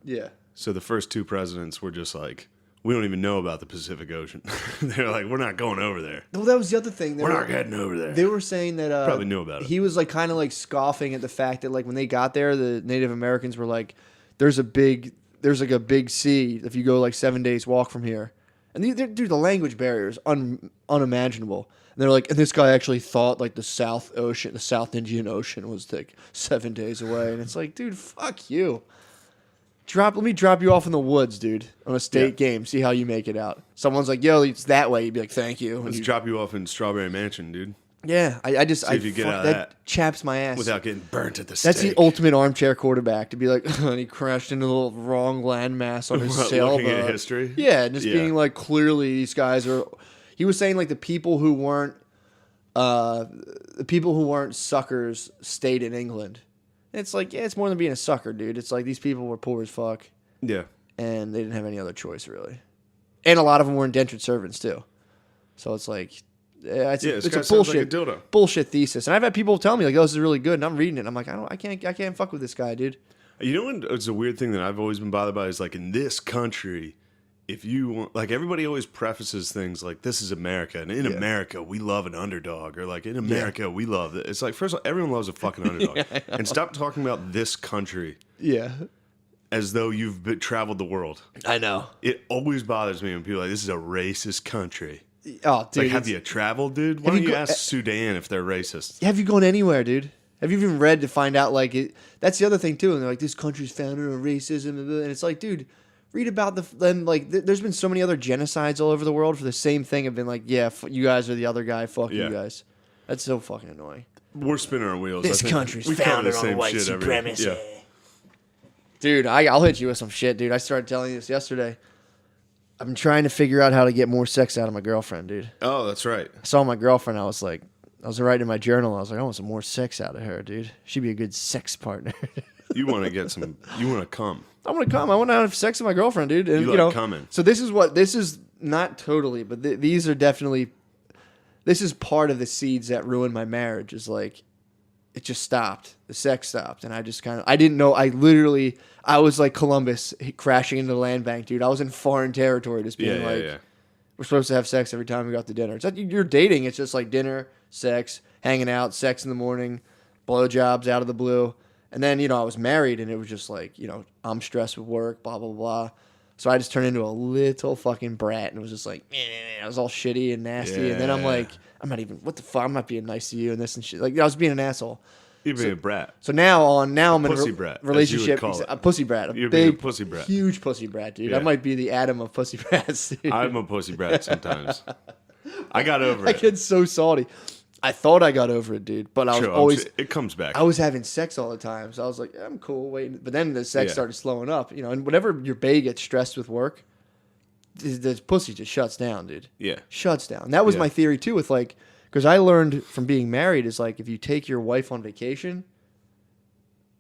Yeah. So the first two presidents were just like, we don't even know about the Pacific Ocean. They're like, we're not going over there. Well, that was the other thing. We're not heading over there. They were saying that probably knew about it. He was like kind of like scoffing at the fact that like when they got there, the Native Americans were like, there's like a big sea if you go like 7 days walk from here. And dude, the language barrier is unimaginable. And they're like, and this guy actually thought like the South Indian Ocean was like 7 days away. And it's like, dude, fuck you. Let me drop you off in the woods, dude, on a state game. See how you make it out. Someone's like, yo, it's that way. You'd be like, thank you. Let's drop you off in Strawberry Mansion, dude. Yeah, I just See if you get out of that chaps my ass without getting burnt at the stake. That's the ultimate armchair quarterback to be like, and he crashed into the little wrong landmass on his sailboat. Looking at history? Yeah, just being like, clearly these guys are. He was saying like the people who weren't suckers stayed in England. And it's like, yeah, it's more than being a sucker, dude. It's like these people were poor as fuck. Yeah, and they didn't have any other choice really, and a lot of them were indentured servants too. So it's like. It's a bullshit thesis, and I've had people tell me like, "Oh, this is really good," and I'm reading it. And I'm like, I can't fuck with this guy, dude. You know what? It's a weird thing that I've always been bothered by is like in this country, if you want, like everybody always prefaces things like this is America, and in America we love an underdog, or like in America we love it. It's like first of all, everyone loves a fucking underdog, and stop talking about this country. Yeah. As though you've traveled the world. I know. It always bothers me when people are like, this is a racist country. Oh, dude. Like, have you traveled, dude? Why don't you ask Sudan if they're racist? Have you gone anywhere, dude? Have you even read to find out, like, that's the other thing, too. And they're like, this country's founded on racism. And it's like, dude, read about them. Like, there's been so many other genocides all over the world for the same thing. Have been like, yeah, you guys are the other guy. Fuck you guys. That's so fucking annoying. We're spinning our wheels. This country's founded on white supremacy. Yeah. Dude, I'll hit you with some shit, dude. I started telling you this yesterday. I've been trying to figure out how to get more sex out of my girlfriend, dude. Oh, that's right. I saw my girlfriend. I was writing in my journal. I was like, I want some more sex out of her, dude. She'd be a good sex partner. You want to get some, you want to come. I want to come. I want to have sex with my girlfriend, dude. And, you like coming. So this is not totally, but these are definitely, this is part of the seeds that ruined my marriage is like, it just stopped. The sex stopped. And I just I didn't know. I was like Columbus crashing into the land bank, dude. I was in foreign territory just being we're supposed to have sex every time we go out to dinner. It's like you're dating. It's just like dinner, sex, hanging out, sex in the morning, blowjobs out of the blue. And then, I was married and it was just like, I'm stressed with work, blah, blah, blah. So I just turned into a little fucking brat and it was just like, I was all shitty and nasty. And then I'm like, I'm not even, what the fuck? I'm not being nice to you and this and shit. Like, I was being an asshole. You're being a brat. So now I'm in a brat, relationship. A pussy brat. You're being a pussy brat. Huge pussy brat, dude. Yeah. I might be the Adam of pussy brats, dude. I'm a pussy brat sometimes. I got over it. I get so salty. I thought I got over it, dude, but I was always... It comes back. I was having sex all the time, so I was like, I'm cool, waiting. But then the sex started slowing up, and whenever your bae gets stressed with work, the pussy just shuts down, dude. Yeah. Shuts down. That was my theory, too, with like... Because I learned from being married is like, if you take your wife on vacation...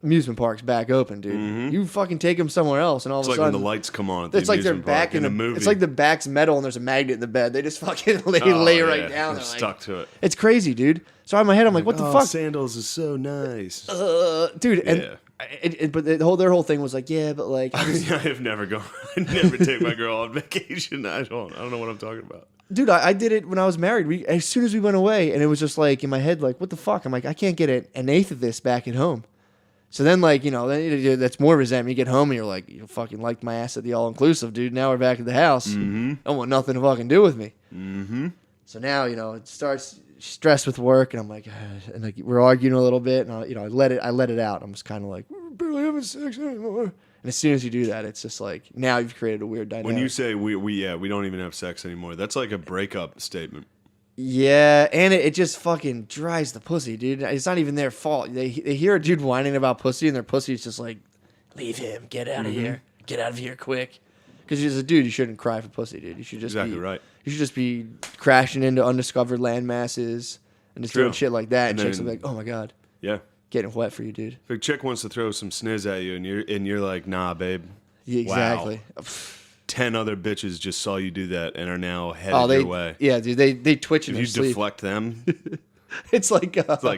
Amusement park's back open, dude. Mm-hmm. You fucking take them somewhere else, and all of a sudden, when the lights come on. At the it's like they're back in a movie. It's like the back's metal, and there's a magnet in the bed. They just fucking lay right down. They're stuck to it. It's crazy, dude. So in my head, I'm like, what the fuck? Sandals is so nice, dude. And but their whole thing was like, but like, I've never gone. I never take my girl on vacation. I don't know what I'm talking about. Dude, I did it when I was married. As soon as we went away, and it was just like in my head, like, what the fuck? I'm like, I can't get an eighth of this back at home. So then, like, then that's more resentment. You get home and you're like, you fucking liked my ass at the all-inclusive, dude. Now we're back at the house. Mm-hmm. I want nothing to fucking do with me. Mm-hmm. So now, it starts stress with work, and I'm like, and like we're arguing a little bit, and I let it out. I'm just kind of like, we're barely having sex anymore. And as soon as you do that, it's just like now you've created a weird dynamic. When you say we don't even have sex anymore, that's like a breakup statement. Yeah, and it just fucking dries the pussy, dude. It's not even their fault. They hear a dude whining about pussy, and their pussy is just like, leave him, get out of here, get out of here quick. Because as a dude, you shouldn't cry for pussy, dude. You should just Exactly be right. You should just be crashing into undiscovered land masses and just doing shit like that. And chicks will be like, oh my god, Yeah. getting wet for you, dude. If a chick wants to throw some sniz at you, and you're like, nah, babe. Yeah, exactly. Wow. 10 other bitches just saw you do that and are now headed your way. Yeah, dude, they twitch in If their you sleep. deflect them, It's like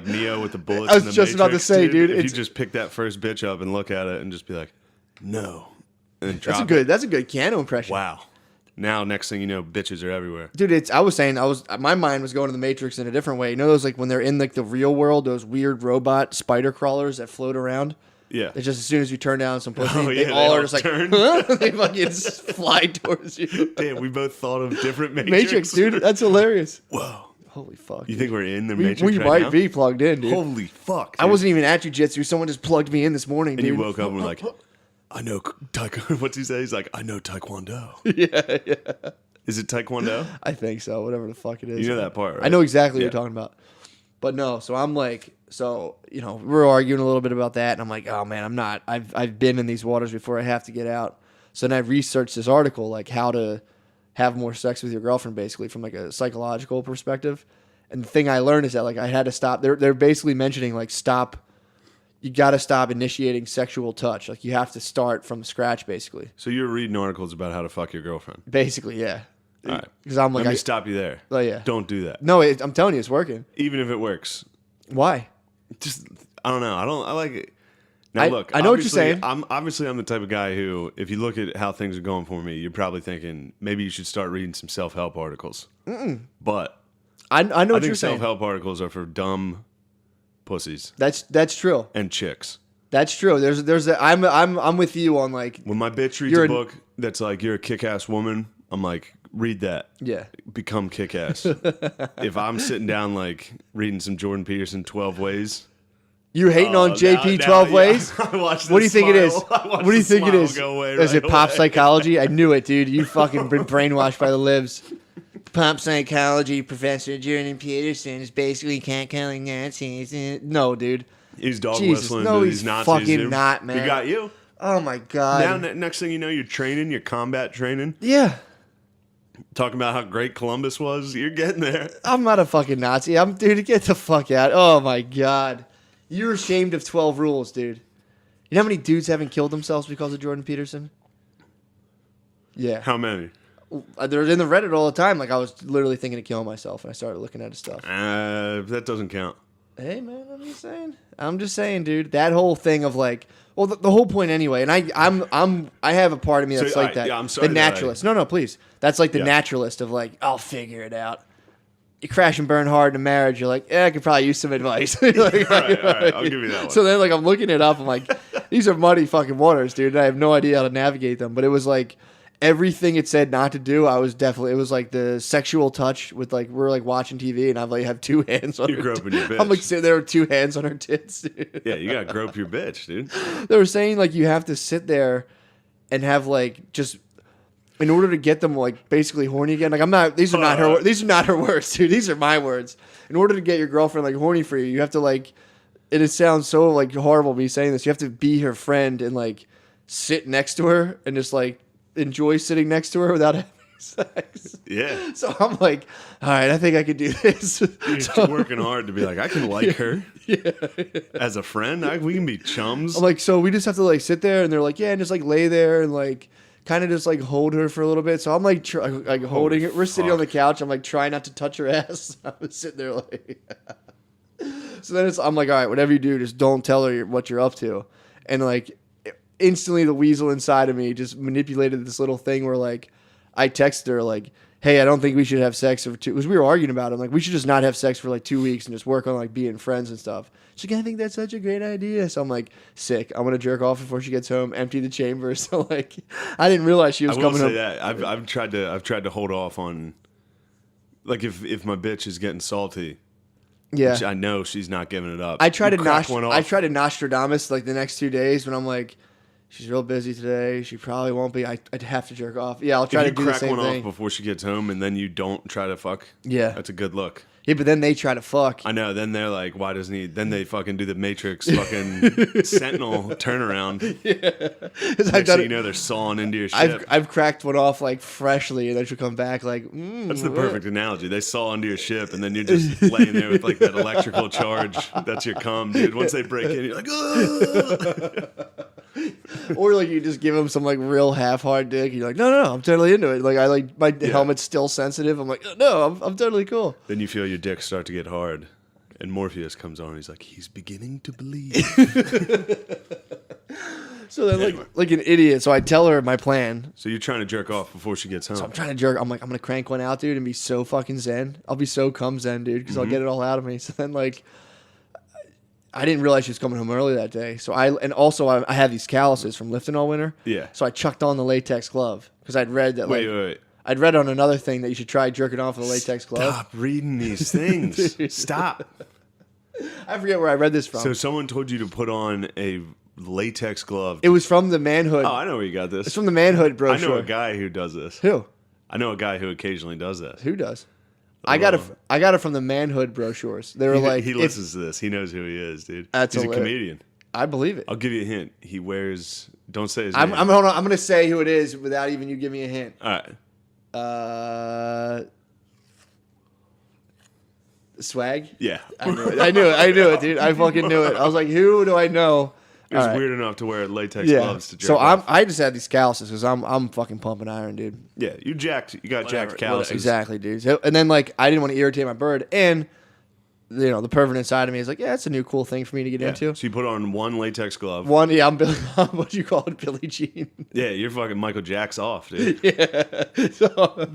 Neo with the bullets. I was in the just about to Matrix, say, dude, If you it's- just pick that first bitch up and look at it and just be like, no, and then drop that's a good Keanu impression. Wow. Now, next thing you know, bitches are everywhere. Dude, my mind was going to the Matrix in a different way. You know those like when they're in like the real world, those weird robot spider crawlers that float around? Yeah. It's just as soon as you turn down some pussy, Oh, they yeah, all they are all just like, turn. huh? They fucking just fly towards you. Damn, we both thought of different Matrix. Matrix, dude, that's hilarious. Whoa. Holy fuck. You dude. think we're in the we Matrix right might now? be plugged in, dude. Holy fuck. I dude. wasn't even at jujitsu. Someone just plugged me in this morning, And dude. you woke up and were like, I know Taekwondo. What's he say? He's like, I know Taekwondo. yeah. Is it Taekwondo? I think so. Whatever the fuck it is. You know that part, right? I know exactly Yeah. what you're talking about. But no, so I'm like, we're arguing a little bit about that, and I'm like, oh man, I'm not. I've been in these waters before. I have to get out. So then I researched this article, like how to have more sex with your girlfriend, basically from like a psychological perspective. And the thing I learned is that like I had to stop. They're basically mentioning like stop. You got to stop initiating sexual touch. Like you have to start from scratch, basically. So you're reading articles about how to fuck your girlfriend. Basically, yeah. All right. Because I'm like, Let me stop you there. Oh yeah. Don't do that. No, I'm telling you, it's working. Even if it works. Why? Just, I don't know. I like it. Now look, I know what you're obviously, saying. I'm the type of guy who, if you look at how things are going for me, you're probably thinking maybe you should start reading some self-help articles. But I know I what think you're saying. self-help articles are for dumb pussies That's true. and chicks. That's true. I'm with you on like When my bitch reads You're a an- book that's like, you're a kick-ass woman, I'm like, read that. yeah. Become kick-ass. If I'm sitting down like reading some Jordan Peterson 12 Ways. You hating on JP now, 12 yeah. ways? I watched What do you this think it is? smile. I watched What do you the think it smile is? go away Is right it pop away. psychology? I knew it, dude. You fucking been brainwashed by the libs. Pop psychology professor Jordan Peterson is basically cat calling Nazis. No, dude. He's dog Jesus, whistling no, to he's these Nazis. fucking dude. not, man. He got you. Oh my god. Now, next thing you know, you're training, you're combat training, Yeah. talking about how great Columbus was. You're getting there. I'm not a fucking Nazi. Dude, get the fuck out. Oh my god. You're ashamed of 12 rules, dude. You know how many dudes haven't killed themselves because of Jordan Peterson? Yeah. How many? They're in the Reddit all the time. Like, I was literally thinking of killing myself, and I started looking at his stuff. That doesn't count. Hey, man, I'm just saying, dude. That whole thing of like, well, the whole point anyway. And I have a part of me that's So, like alright, that. yeah, I'm sorry the that I- naturalist. No, please. That's like the Yeah. naturalist of like, I'll figure it out. You crash and burn hard in a marriage. You're like, I could probably use some advice. Like, all right, I'll give you that one. So then, like, I'm looking it up. I'm like, these are muddy fucking waters, dude. And I have no idea how to navigate them. But it was like everything it said not to do. It was like the sexual touch with like we're like watching TV, and I've like have two hands on. You're her groping your bitch. I'm like sitting there with two hands on her tits. Dude. Yeah, you gotta grope your bitch, dude. They were saying like you have to sit there and have like just. In order to get them like basically horny again, like I'm not. These are not her. These are not her words, dude. These are my words. In order to get your girlfriend like horny for you, you have to like. And it sounds so like horrible me saying this. You have to be her friend and like sit next to her and just like enjoy sitting next to her without having sex. Yeah. So I'm like, all right, I think I could do this. You're working hard to be like, I can like her. Yeah. As a friend, we can be chums. I'm like, so we just have to like sit there, and they're like, yeah, and just like lay there and like. Kind of just like hold her for a little bit. So I'm like, holding her. We're sitting on the couch. I'm like trying not to touch her ass. I'm sitting there like. So then I'm like, all right, whatever you do, just don't tell her what you're up to. And like instantly the weasel inside of me just manipulated this little thing where like I texted her like, hey, I don't think we should have sex for 2 because we were arguing about it. I'm like, we should just not have sex for like 2 weeks and just work on like being friends and stuff. She's like, I think that's such a great idea. So I'm like, sick. I'm gonna jerk off before she gets home, empty the chamber. So like, I didn't realize she was I will coming say home. that I've tried to hold off on, like if my bitch is getting salty, Yeah, which I know she's not giving it up. I try You to crack one off. I try to Nostradamus like the next 2 days when I'm like, she's real busy today. She probably won't be. I'd have to jerk off. Yeah, I'll try to do the same If you crack one thing. off before she gets home and then you don't try to fuck, Yeah. that's a good look. Yeah, but then they try to fuck. I know. Then they're like, why doesn't he? Then they fucking do the Matrix fucking Sentinel turnaround. Yeah. Next thing you know, they're sawing into your ship. I've cracked one off like freshly, and then she'll come back like. That's the perfect analogy. They saw into your ship, and then you're just laying there with like that electrical charge. That's your cum, dude. Once they break in, you're like, ugh! Or like you just give them some like real half hard dick. And you're like, no, I'm totally into it. Like I like my helmet's still sensitive. I'm like, no, I'm totally cool. Then you feel your dick start to get hard, and Morpheus comes on. And he's like, he's beginning to believe. So then, like an idiot. So I tell her my plan. So you're trying to jerk off before she gets home. So I'm trying to jerk. I'm like, I'm gonna crank one out, dude, and be so fucking zen. I'll be so cum zen, dude, because I'll get it all out of me. So then, like, I didn't realize she was coming home early that day. So I have these calluses from lifting all winter. Yeah. So I chucked on the latex glove because I'd read that. Wait. I'd read on another thing that you should try jerking off with a latex glove. Stop reading these things. Stop. I forget where I read this from. So someone told you to put on a latex glove. It was from the Manhood. Oh, I know where you got this. It's from the Manhood I know brochure. a guy who does this. Who? I know a guy who occasionally does that. Who does? I got it from the Manhood brochures. They were like, he listens to this. He knows who he is, dude. That's He's a hilarious. comedian. I believe it. I'll give you a hint. He wears. Don't say his I'm name. hold on. I'm gonna say who it is without even you giving me a hint. All right. Swag. Yeah. I knew it, dude. I fucking knew it. I was like, who do I know? It was All right. weird enough to wear latex Yeah. gloves to jerk So off. I just had these calluses because I'm fucking pumping iron, dude. Yeah, you got Whatever. jacked calluses. Exactly, dude. So, and then like I didn't want to irritate my bird, and the pervert inside of me is like, yeah, it's a new cool thing for me to get Yeah. into. So you put on one latex glove. One, yeah, I'm Billy. What do you call it, Billie Jean? Yeah, you're fucking Michael Jack's off, dude. Yeah. So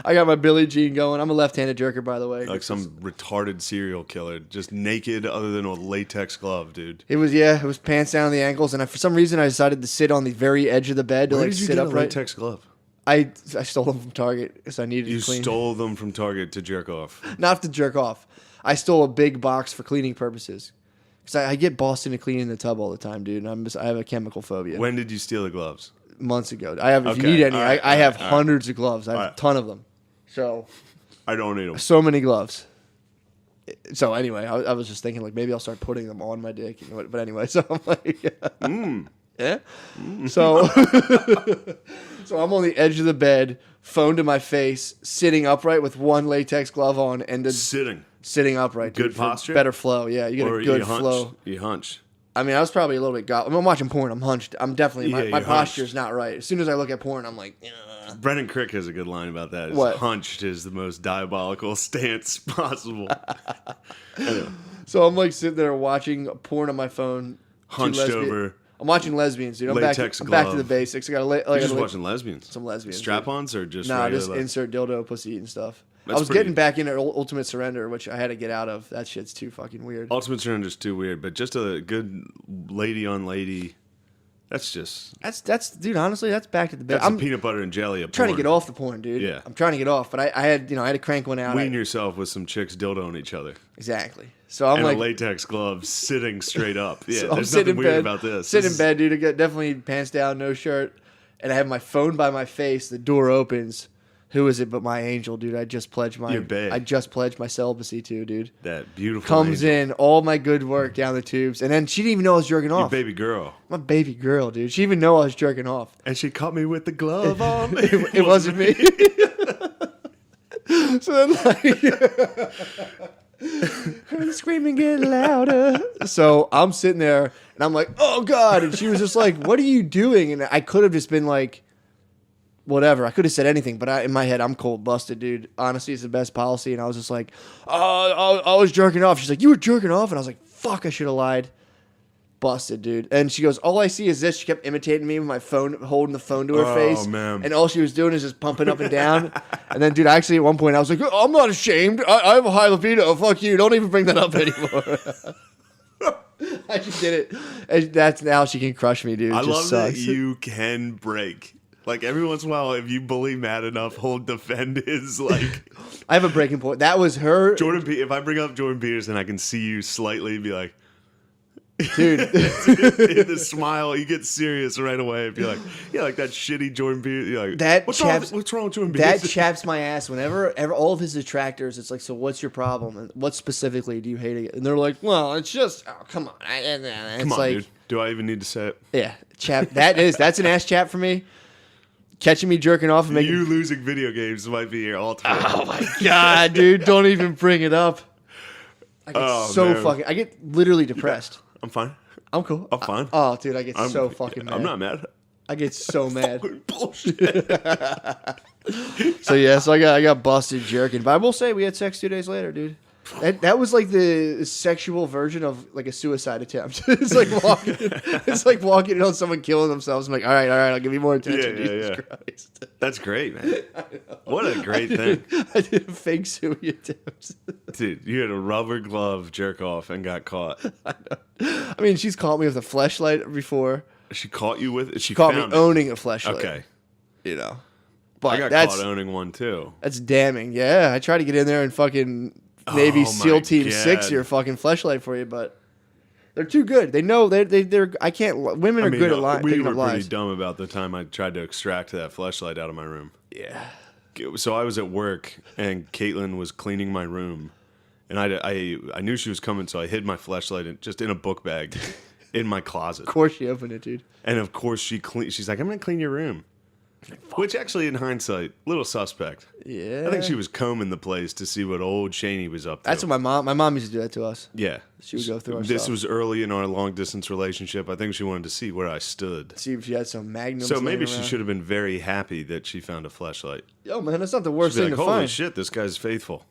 I got my Billie Jean going. I'm a left-handed jerker, by the way. Like some retarded serial killer, just naked other than a latex glove, dude. It was pants down to the ankles, and for some reason I decided to sit on the very edge of the bed to Where like did you sit get upright. a latex glove? I stole them from Target because I needed You to clean. stole them from Target to jerk off. Not to jerk off. I stole a big box for cleaning purposes. Because I get bossed into cleaning the tub all the time, dude. And I have a chemical phobia. When did you steal the gloves? Months ago. I have. If you Okay. need any, All right. I have All right. hundreds of gloves. I have a ton of them. I don't need them. So many gloves. So anyway, I was just thinking like maybe I'll start putting them on my dick. But anyway, so I'm like, yeah. So, so I'm on the edge of the bed, phone to my face, sitting upright with one latex glove on, and sitting upright. Good dude, for posture? better flow. Yeah, you get Or a good you hunched? flow. You hunched. I mean, I was probably a little bit. I'm watching porn. I'm hunched. I'm definitely Yeah, my you're posture's hunched. not right. As soon as I look at porn, I'm like, Brendan Crick has a good line about that. It's What? Hunched is the most diabolical stance possible. Anyway, so I'm like sitting there watching porn on my phone. hunched over. I'm watching lesbians, dude. I'm Latex back to glove. the basics. I got You're just watching lesbians. some lesbians. Strap-ons or just Nah, regular just insert dildo, pussy, and stuff. That's I was pretty- getting back into Ultimate Surrender, which I had to get out of. That shit's too fucking weird. Ultimate Surrender's too weird, but just a good lady on lady. That's just That's dude. Honestly, that's back to the bed. that's I'm a peanut butter and jelly. trying to get off the porn, dude. Yeah. I'm trying to get off, but I had to crank one out. Wean yourself with some chicks dildo on each other Exactly. So I'm and like, a latex glove sitting straight up. Yeah, so I'm there's sitting nothing in weird bed, about this. Sitting This in bed, dude. I got definitely pants down, no shirt, and I have my phone by my face. The door opens. Who is it but my angel, dude? I just pledged my Your bae. I just pledged my celibacy to, dude. That beautiful Comes angel. in, all my good work down the tubes, and then she didn't even know I was jerking Your off. baby girl. My baby girl, dude. She didn't even know I was jerking off. And she caught me with the glove on. It wasn't me. So then, like, her screaming get louder. So I'm sitting there, and I'm like, oh, God. And she was just like, what are you doing? And I could have just been like, whatever. I could have said anything, but in my head, I'm cold busted, dude. Honesty is the best policy. And I was just like, I was jerking off. She's like, you were jerking off? And I was like, fuck, I should have lied. Busted, dude. And she goes, all I see is this. She kept imitating me with my phone, holding the phone to her Oh, face. man. And all she was doing is just pumping up and down. And then, dude, actually at one point, I was like, oh, I'm not ashamed. I have a high libido. Fuck you. Don't even bring that up anymore. I just did it. And that's now she can crush me, dude. It I just love sucks. that you can break. Like every once in a while, if you bully Matt enough, he'll defend his like. I have a breaking point. That was her. If I bring up Jordan Peterson, I can see you slightly be like, dude. The smile, you get serious right away. If you're like, yeah, like that shitty Jordan Peterson. You're like, That what's chaps, wrong with Jordan That Peterson? chaps my ass whenever all of his detractors. It's like, so what's your problem? And what specifically do you hate it? And they're like, well, it's just, oh, come on. It's Come on, like, dude. Do I even need to say it? Yeah, chap. That's an ass chap for me. Catching me jerking off and making You losing video games might be your ultimate. Oh my god, dude! Don't even bring it up. I get man. I get literally depressed. I'm fine. I'm cool. I'm fine. Oh, dude, I get so fucking mad. I'm not mad. I get so mad. Bullshit. So I got busted jerking, but I will say we had sex 2 days later, dude. That was like the sexual version of like a suicide attempt. It's like walking in on someone killing themselves. I'm like, all right, I'll give you more attention. Jesus Christ. That's great, man. What a great thing. I did a fake sui attempt. Dude, you had a rubber glove jerk off and got caught. I mean, she's caught me with a fleshlight before. She caught you with it? She caught me owning a fleshlight. Okay. You know. But I got caught owning one too. That's damning. Yeah, I tried to get in there and fucking Navy SEAL Team 6 your fucking fleshlight for you, but they're too good. They know they're I can't. Women are good at lying. We were pretty dumb about the time I tried to extract that fleshlight out of my room. Yeah. So I was at work and Caitlin was cleaning my room, and I knew she was coming, so I hid my fleshlight just in a book bag in my closet. Of course she opened it, dude. And of course she's like, I'm gonna clean your room. Which actually, in hindsight, little suspect. Yeah. I think she was combing the place to see what old Shaney was up to. That's what my mom used to do that to us. Yeah. She would go through our This stuff. was early in our long distance relationship. I think she wanted to see where I stood. See if she had some magnums. So maybe she around. should have been very happy that she found a fleshlight. Yo, man, that's not the worst She'd be thing like, to holy find. shit, this guy's faithful.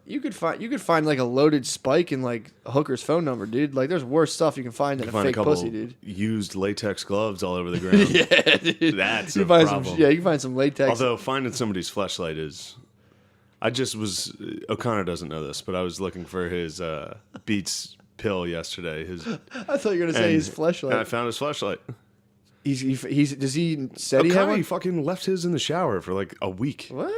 You could find like a loaded spike in like a hooker's phone number, dude. Like there's worse stuff you can find than a Find fake a couple pussy, dude. used latex gloves all over the ground. Yeah, dude. That's you a find problem. you can find some latex. Although finding somebody's fleshlight is... O'Connor doesn't know this, but I was looking for his Beats pill yesterday. I thought you were gonna say his And fleshlight. I found his fleshlight. He's does he said he had O'Connor one? fucking left his in the shower for like a week. What?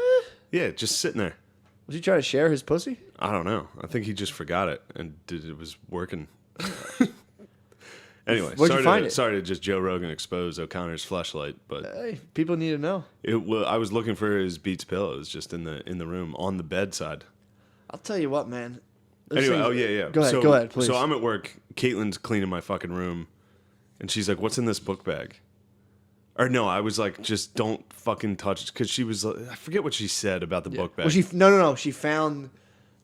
Yeah, just sitting there. Was he trying to share his pussy? I don't know. I think he just forgot it and it was working. Anyway, Where'd you find it? sorry to just Joe Rogan expose O'Connor's fleshlight, but Hey, people need to know. I was looking for his Beats pillow. It was just in the room on the bedside. I'll tell you what, man. Those Anyway, things- Go ahead, please. So I'm at work. Caitlin's cleaning my fucking room, and she's like, "What's in this book bag?" Or no, I was like, "Just don't fucking touch it," because she was. I forget what she said about the book bag. Well, no. She found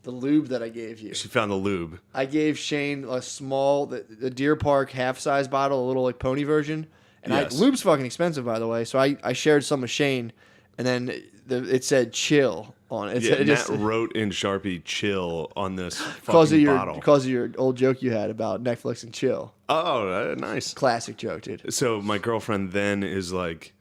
the lube that I gave you. She found the lube. I gave Shane a small, the Deer Park half-size bottle, a little like pony version. And Yes. lube's fucking expensive, by the way. So I shared some with Shane, and then it said "chill" on it. Matt wrote in Sharpie "chill" on this because fucking of bottle. because of your old joke you had about Netflix and chill. Oh, nice. Classic joke, dude. So my girlfriend then is like,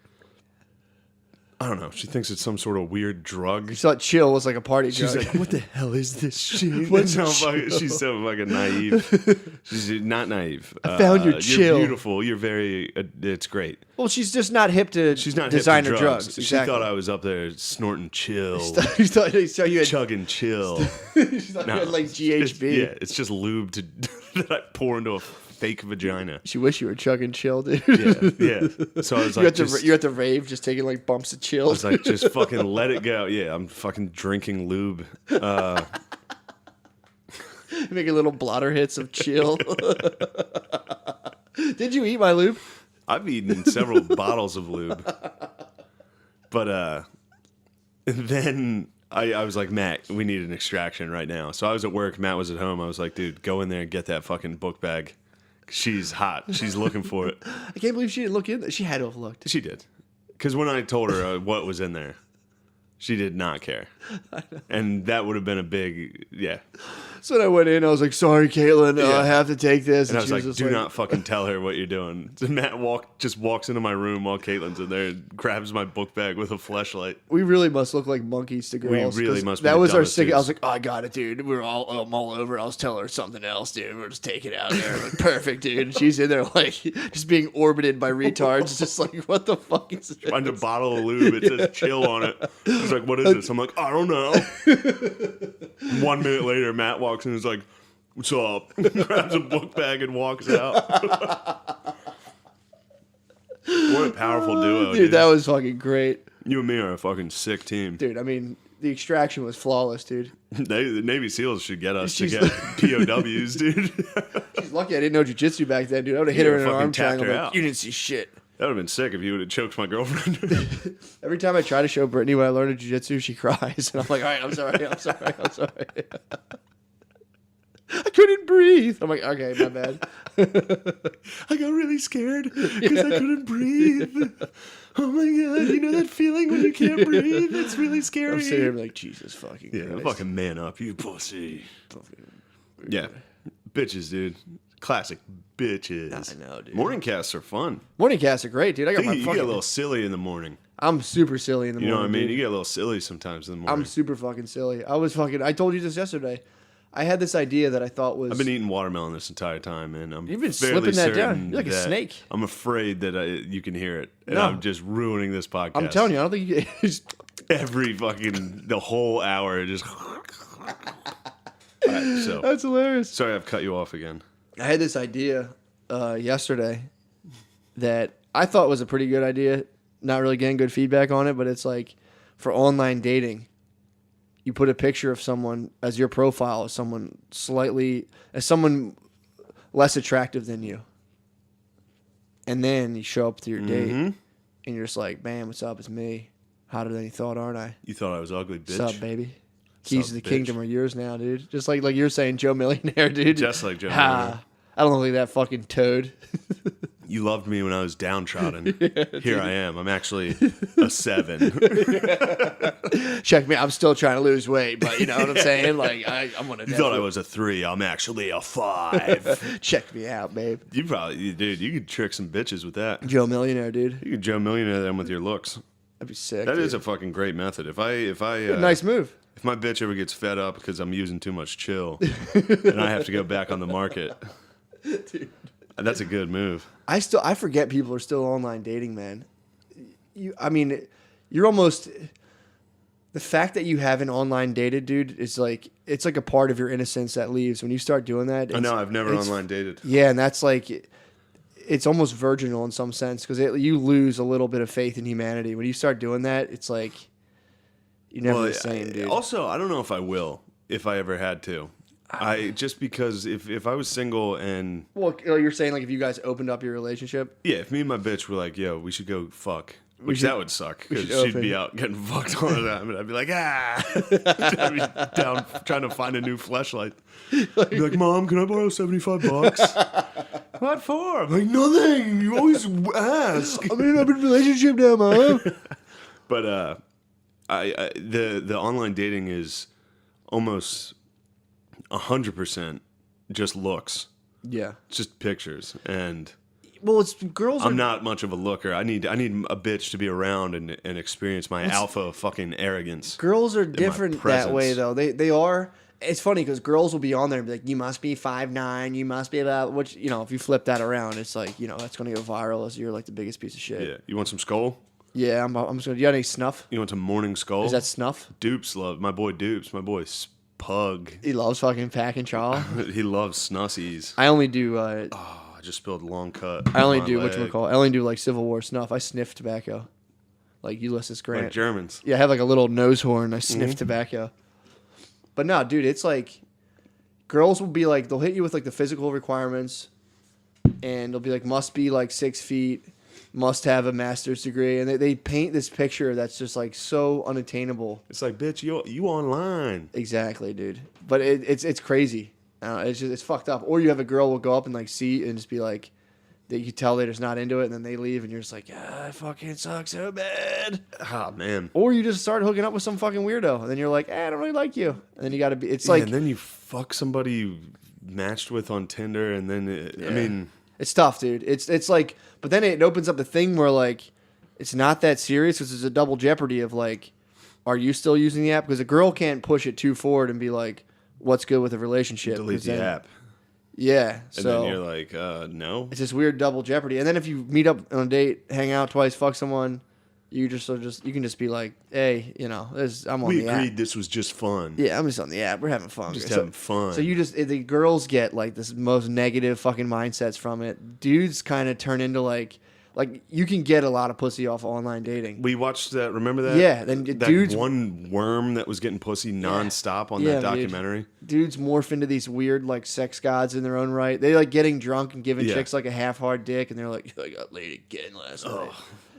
I don't know. She thinks it's some sort of weird drug. You thought chill was like a party She's joke. like, what the hell is this shit? What's She's so fucking naive. She's not naive. I found your chill. You're beautiful. You're very, it's great. Well, she's just not hip to She's not designer hip to drugs. Exactly. She thought I was up there snorting chill, She thought you had, chugging chill. she thought you had like GHB. Yeah, it's just lube that I pour into a fake vagina. She wish you were chugging chill, dude. Yeah. So I was like, you're at the rave, just taking like bumps of chill. I was like, just fucking let it go. Yeah, I'm fucking drinking lube. Making little blotter hits of chill. Did you eat my lube? I've eaten several bottles of lube. But then I was like, Matt, we need an extraction right now. So I was at work. Matt was at home. I was like, dude, go in there and get that fucking book bag. She's hot. She's looking for it. I can't believe she didn't look in there. She had to have looked. She did. Because when I told her what was in there, she did not care. And that would have been a big, yeah. So then I went in. I was like, sorry, Caitlin. Yeah. I have to take this. And I was she like, just do not fucking tell her what you're doing. So Matt just walks into my room while Caitlin's in there and grabs my book bag with a fleshlight. We really must look like monkeys to girls. We really 'cause must be That the was our dumbest stick. I dudes. was like, oh, I got it, dude. I'm all over. I was telling her something else, dude. We're just taking it out there. Like, perfect, dude. And she's in there like just being orbited by retards. Just like, what the fuck is this? Find a bottle of lube. It says chill on it. He's like, what is this? I'm like, I don't know. 1 minute later, Matt walks in and is like, What's up? Grabs a book bag and walks out. What a powerful duo, dude. That was fucking great. You and me are a fucking sick team. Dude, I mean, the extraction was flawless, dude. The Navy SEALs should get us to get POWs, dude. She's lucky I didn't know jiu-jitsu back then, dude. I would have hit her in an arm triangle. Her you didn't see shit. That would have been sick if you would have choked my girlfriend. Every time I try to show Brittany when I learned jiu-jitsu, she cries. And I'm like, all right, I'm sorry. I couldn't breathe. I'm like, okay, my bad. I got really scared because I couldn't breathe. Oh my God, you know that feeling when you can't breathe? It's really scary. I'm sitting here like, Jesus fucking Christ. Fucking man up, you pussy. Yeah, bitches, dude. Classic bitches. I know, dude. Morning casts are fun. Morning casts are great, dude. You get a little silly in the morning. I'm super silly in the morning. You know what I mean? Dude. You get a little silly sometimes in the morning. I'm super fucking silly. I told you this yesterday. I had this idea that I thought was... I've been eating watermelon this entire time, and You've been slipping that down. You're like a snake. I'm afraid that you can hear it, and No. I'm just ruining this podcast. I'm telling you, I don't think you... The whole hour, just... All right, so... That's hilarious. Sorry I've cut you off again. I had this idea yesterday that I thought was a pretty good idea. Not really getting good feedback on it, but it's like for online dating, you put a picture of someone as your profile as someone less attractive than you. And then you show up to your date and you're just like, "Bam, what's up? It's me. Hotter than you thought, aren't I? You thought I was ugly, bitch. What's up, baby? Keys to the bitch? kingdom are yours now, dude." Just like you're saying, Joe Millionaire, dude. Just like Joe Millionaire. I don't look like that fucking toad. You loved me when I was downtrodden. Here I am. I'm actually a 7. Check me. I'm still trying to lose weight, but you know what I'm saying? Like, I'm going to... You thought I was a 3. I'm actually a 5. Check me out, babe. You could trick some bitches with that. Joe Millionaire, dude. You could Joe Millionaire them with your looks. That'd be sick, That dude. is a fucking great method. If I nice move. If my bitch ever gets fed up because I'm using too much chill and I have to go back on the market, dude. That's a good move. I forget people are still online dating, man. You're almost... The fact that you haven't online dated, dude, is like... It's like a part of your innocence that leaves. When you start doing that... I know, I've never online dated. Yeah, and that's like... It's almost virginal in some sense because you lose a little bit of faith in humanity. When you start doing that, it's like... You're never the same, dude. Also, I don't know if I will, if I ever had to. Just because if I was single and... Well, you're saying like if you guys opened up your relationship? Yeah, if me and my bitch were like, yo, we should go fuck. That would suck because she'd be out getting fucked all the time. And I'd be like, I'd be down trying to find a new fleshlight. I'd be like, Mom, can I borrow $75? What for? I'm like, nothing. You always ask. I'm in a relationship now, Mom. But the online dating is almost 100% just looks. Yeah, it's just pictures, and well, it's girls. I'm not much of a looker. I need a bitch to be around and experience my alpha fucking arrogance. Girls are different that way, though. They are. It's funny because girls will be on there and be like, "You must be 5'9", you must be about," which, you know, if you flip that around, it's like, you know, that's gonna go viral as you're like the biggest piece of shit. Yeah, you want some skull? Yeah, I'm just gonna. You got any snuff? You want some morning skull? Is that snuff? Dupes love my boy. Dupes, my boy. Pug. He loves fucking pack and chaw. He loves snussies. I only do. I just spilled a long cut. I only do I only do like Civil War snuff. I sniff tobacco, like Ulysses Grant. Like Germans. Yeah, I have like a little nose horn. I sniff tobacco. But no, dude, it's like girls will be like, they'll hit you with like the physical requirements, and they'll be like, must be like 6 feet, must have a master's degree, and they paint this picture that's just like so unattainable. It's like, bitch, you online. Exactly, dude. But it's crazy. It's fucked up. Or you have a girl will go up and like see and just be like, that you can tell they're just not into it, and then they leave, and you're just like, it fucking sucks so bad. Ah, man. Or you just start hooking up with some fucking weirdo, and then you're like, I don't really like you, and then you got to be. It's like, and then you fuck somebody you matched with on Tinder, and then I mean, it's tough, dude. It's like, but then it opens up the thing where like, it's not that serious because it's a double jeopardy of like, are you still using the app? Because a girl can't push it too forward and be like, what's good with a relationship? Delete the app. Yeah. And so then you're like, no. It's this weird double jeopardy. And then if you meet up on a date, hang out twice, fuck someone, You you can just be like, hey, I'm on We the app. agreed this was just fun. Yeah, I'm just on the app. We're having fun. Just having fun. So the girls get like this most negative fucking mindsets from it. Dudes kind of turn into like you can get a lot of pussy off online dating. We watched that. Remember that? Yeah, then that dudes one worm that was getting pussy nonstop on that documentary. Dudes morph into these weird like sex gods in their own right. They like getting drunk and giving Yeah. chicks like a half hard dick, and they're like, I got laid again last night.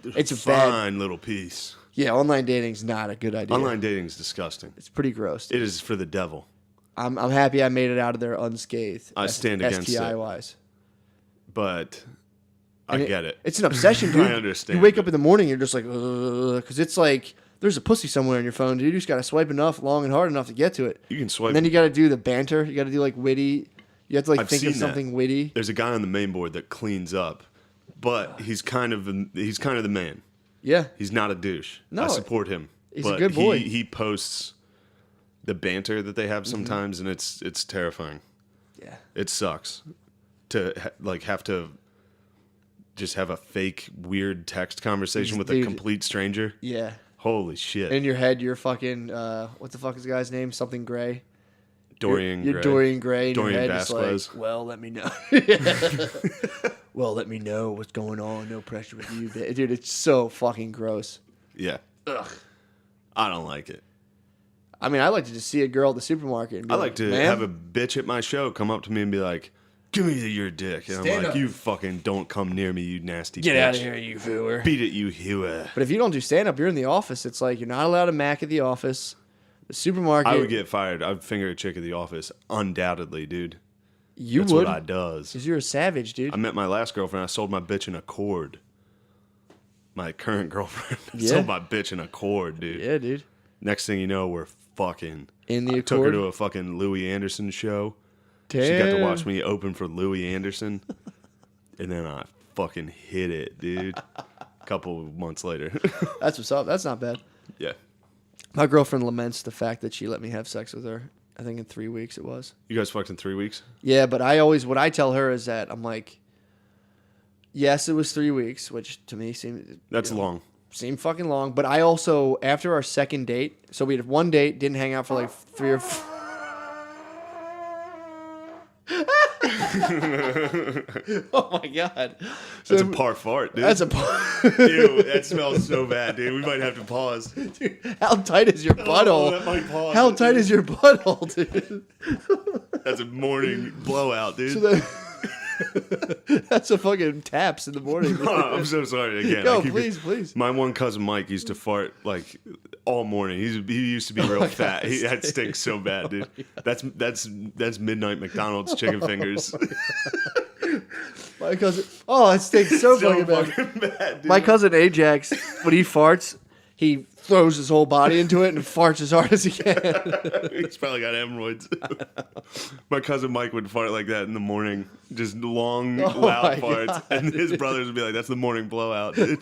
It's a fine little piece. Yeah, online dating's not a good idea. Online dating's disgusting. It's pretty gross. It is for the devil. I'm happy I made it out of there unscathed. I stand against STI it. wise. But I get it. It's an obsession, dude. I understand. You wake up in the morning, you're just like, because it's like there's a pussy somewhere on your phone, dude. You just got to swipe enough, long and hard enough to get to it. You can swipe. And then you got to do the banter. You got to do like witty. You have to like think of something witty. There's a guy on the main board that cleans up, but he's kind of the man. Yeah. He's not a douche. No, I support him. He's but a good boy. He posts the banter that they have sometimes, and it's terrifying. Yeah. It sucks to have to just have a fake weird text conversation with a complete stranger. Yeah. Holy shit. In your head, you're fucking, what the fuck is the guy's name? Something Gray. Dorian You're Gray. Dorian Gray. In Dorian your head, Vasquez. just like, well, let me know. Well, let me know what's going on. No pressure with you. Dude, it's so fucking gross. Yeah. Ugh. I don't like it. I mean, I like to just see a girl at the supermarket. And be I like to "Ma'am?" have a bitch at my show come up to me and be like, give me your dick. And I'm Stand like, up. you fucking don't come near me, you nasty Get bitch. out of here, you fooer. Beat it, you hooer. But if you don't do stand up, you're in the office. It's like you're not allowed to mac at the office. The supermarket. I would get fired. I'd finger a chick at the office. Undoubtedly, dude. You That's would. what I does. Because you're a savage, dude. I met my last girlfriend. I sold my bitch in a cord. My current girlfriend. I Yeah. sold my bitch in a cord, dude. Yeah, dude. Next thing you know, we're fucking. In the I took her Accord? to a fucking Louis Anderson show. Damn. She got to watch me open for Louis Anderson. And then I fucking hit it, dude. A couple of months later. That's what's up. That's not bad. Yeah. My girlfriend laments the fact that she let me have sex with her. I think in 3 weeks it was. You guys fucked in 3 weeks? Yeah, but what I tell her is that I'm like, yes, it was 3 weeks, which to me seemed Long. seemed fucking long. But I also, after our second date, so we had one date, didn't hang out for like 3 or 4. Oh my god, That's a par fart, dude. that's a Ew, that smells so bad, dude. We might have to pause. dude, how tight is your butthole? that might pause How it, tight dude. is your butthole, dude? That's a morning blowout, dude. So that's a fucking taps in the morning. I'm so sorry again. Go, I keep- please. My one cousin Mike used to fart like all morning. He used to be real fat. That stinks so bad, dude. That's midnight McDonald's chicken fingers. My cousin, oh, it stinks so So fucking bad. fucking bad, dude. My cousin Ajax, when he farts, he throws his whole body into it and farts as hard as he can. He's probably got hemorrhoids. My cousin Mike would fart like that in the morning, just long, my loud farts, God, and his brothers would be like, "That's the morning blowout." Dude.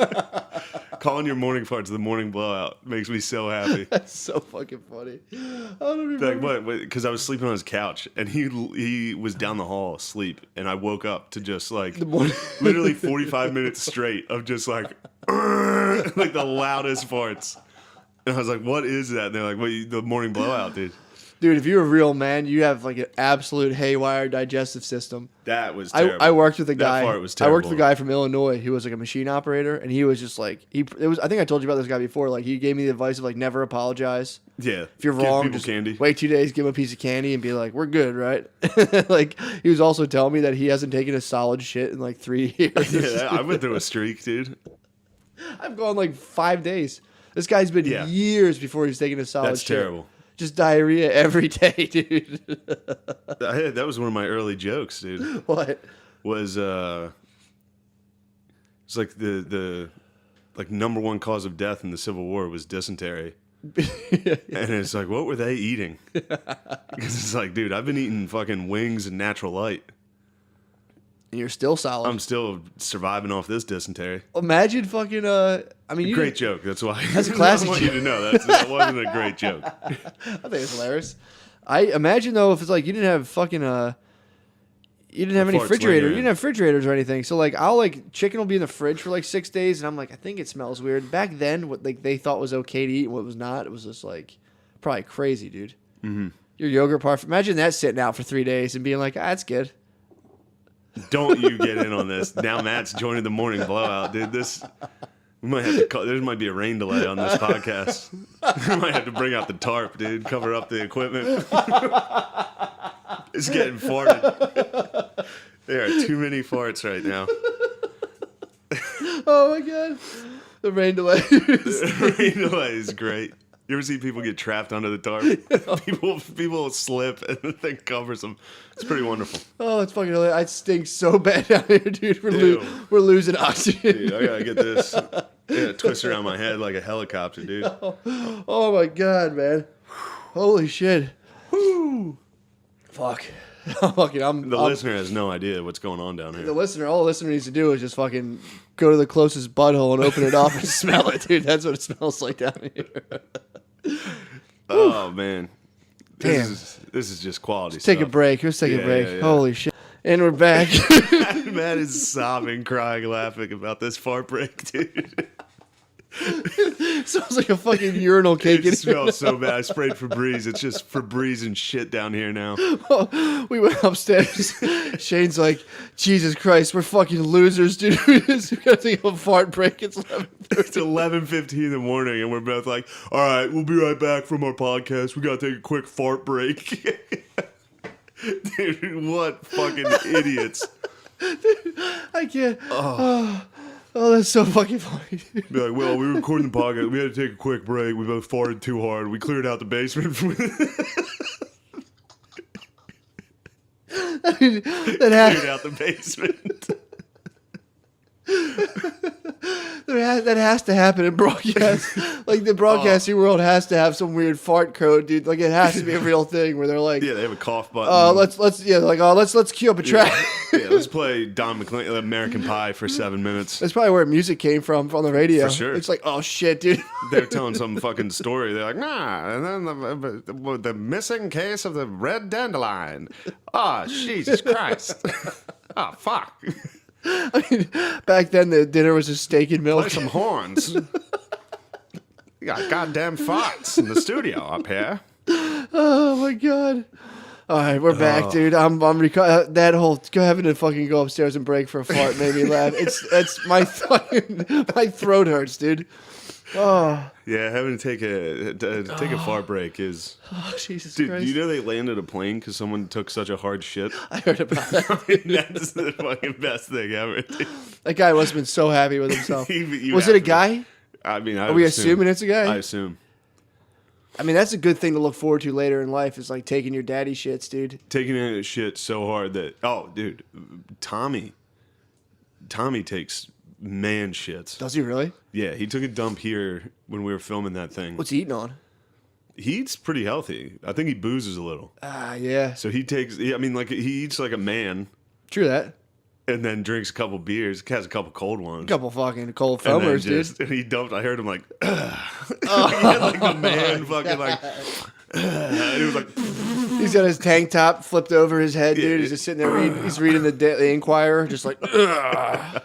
Calling your morning farts the morning blowout makes me so happy. That's so fucking funny. I don't even Like remember. what? Because I was sleeping on his couch, and he was down the hall asleep, and I woke up to just like morning- literally 45 minutes straight of just like like the loudest farts. And I was like, "What is that?" And they're like, "What? The morning blowout, dude." Dude, if you're a real man, you have like an absolute haywire digestive system. That was terrible. I worked with a guy. That fart was I terrible. worked with a guy from Illinois who was like a machine operator, and he was just like I think I told you about this guy before. Like he gave me the advice of like never apologize. Yeah. If you're Give wrong, people just candy. wait 2 days, give him a piece of candy, and be like, "We're good, right?" Like he was also telling me that he hasn't taken a solid shit in like 3 years. Yeah, I went through a streak, dude. I've gone like 5 days. This guy's been Yeah. years before he's taken a solid That's shit. terrible. Just diarrhea every day, dude. That was one of my early jokes, dude. What? Was it's like the like number one cause of death in the Civil War was dysentery. And it's like, what were they eating? Because it's like, dude, I've been eating fucking wings and natural light. And you're still solid. I'm still surviving off this dysentery. Imagine fucking I mean, Great joke. That's why. That's a classic I want you to know that wasn't a great joke. I think it's hilarious. I imagine though if it's like you didn't have fucking you didn't have any farts refrigerator. You lingering. didn't have refrigerators or anything. So like, chicken will be in the fridge for like 6 days, and I'm like, I think it smells weird. Back then, what like they thought was okay to eat and what was not, it was just like probably crazy, dude. Mm-hmm. Your yogurt parfait. Imagine that sitting out for 3 days and being like, that's good. Don't you get in on this. Now Matt's joining the morning blowout, dude. We might have to call, there might be a rain delay on this podcast. We might have to bring out the tarp, dude. Cover up the equipment. It's getting farted. There are too many farts right now. Oh my god. The rain delay. The rain delay is great. You ever see people get trapped under the tarp? People slip and the thing covers them. It's pretty wonderful. Oh, it's fucking hilarious. I stink so bad down here, dude. We're losing oxygen. Dude, I gotta get this. Yeah, twist around my head like a helicopter, dude. Oh my god, man. Holy shit. Woo. Fuck. The listener has no idea what's going on down here. All the listener needs to do is just fucking go to the closest butthole and open it up and smell it, dude. That's what it smells like down here. Oh man. Damn. This is just quality Let's stuff. take a break. Let's take a break. Yeah. Holy shit. And we're back. Matt is sobbing, crying, laughing about this fart break, dude. Smells like a fucking urinal cake. It smells so bad. I sprayed Febreze. It's just Febreze and shit down here now. We went upstairs. Shane's like, Jesus Christ, we're fucking losers, dude. We gotta take a fart break. It's 11:30. It's 11:15 in the morning, and we're both like, all right, we'll be right back from our podcast. We gotta take a quick fart break. Dude, what fucking idiots. I can't. Oh, that's so fucking funny. Be like, well, we were recording the podcast. We had to take a quick break. We both farted too hard. We cleared out the basement. Cleared out the basement. That has to happen in broadcast. Like the broadcasting world has to have some weird fart code, dude. Like it has to be a real thing where they're like, Yeah, they have a cough button. let's cue up a track. Yeah, let's play Don McLean, American Pie for 7 minutes. That's probably where music came from the radio. For sure. It's like, oh shit, dude. They're telling some fucking story. They're like, nah, and then the missing case of the red dandelion. Oh, Jesus Christ. Oh, fuck. I mean, back then the dinner was just steak and milk. Play some horns. You got goddamn farts in the studio up here. Oh my god. All right, we're back, dude. I'm that whole having to fucking go upstairs and break for a fart made me laugh. It's my throat hurts, dude. Oh. Yeah, having to take a fart break is. Oh, Jesus Dude, Christ. do you know they landed a plane because someone took such a hard shit? I heard about that. I mean, that's the fucking best thing ever. Dude. That guy must have been so happy with himself. You Was have it a to- guy? I mean, Are we assuming it's a guy? I assume. I mean, that's a good thing to look forward to later in life is like taking your daddy shits, dude. Taking a shit so hard that dude, Tommy takes man shits. Does he really? Yeah, he took a dump here when we were filming that thing. What's he eating on? He eats pretty healthy. I think he boozes a little. Yeah. So he eats like a man True that. and then drinks a couple beers, has a couple cold ones. A couple fucking cold And then foamers, dude. and he dumped. I heard him like, he had like the man fucking like, and he was like, He's got his tank top flipped over his head, dude. Yeah. He's just sitting there reading. He's reading the Inquirer, just like, ugh.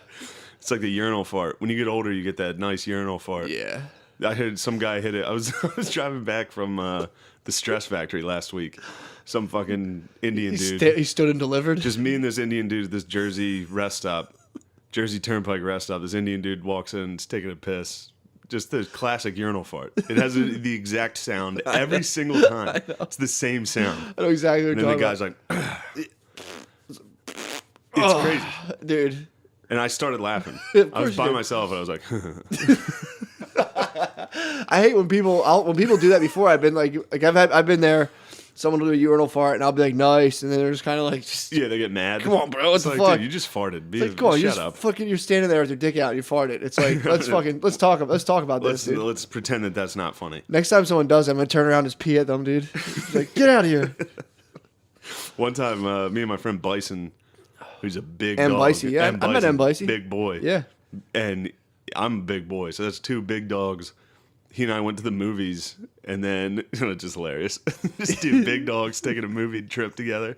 it's like the urinal fart. When you get older, you get that nice urinal fart. Yeah. I heard some guy hit it. I was driving back from the Stress Factory last week. Some fucking Indian dude. He stood and delivered. Just me and this Indian dude at this Jersey Turnpike rest stop. This Indian dude walks in, is taking a piss. Just the classic urinal fart. It has the exact sound every single time. It's the same sound. I know exactly what And you're then talking the about. guy's like, it's crazy. Dude. And I started laughing. Of I was course by you did. myself and I was like, I hate when people do that before. I've been like I've been there. Someone will do a urinal fart, and I'll be like, nice, and then they're just kind of like, just, yeah, they get mad. Come on, bro, what It's the like, fuck? Dude, you just farted. like, come on, Shut up. you're standing there with your dick out, and you farted. It's like, let's talk about this, dude. Let's pretend that that's not funny. Next time someone does, I'm gonna turn around and just pee at them, dude. It's like, get out of here. One time, me and my friend Bison, who's a big M. dog. Bicey, yeah, I met M. Bicey. Big boy. Yeah. And I'm a big boy, so that's two big dogs. He and I went to the movies, and then it's just hilarious. Just two big dogs taking a movie trip together.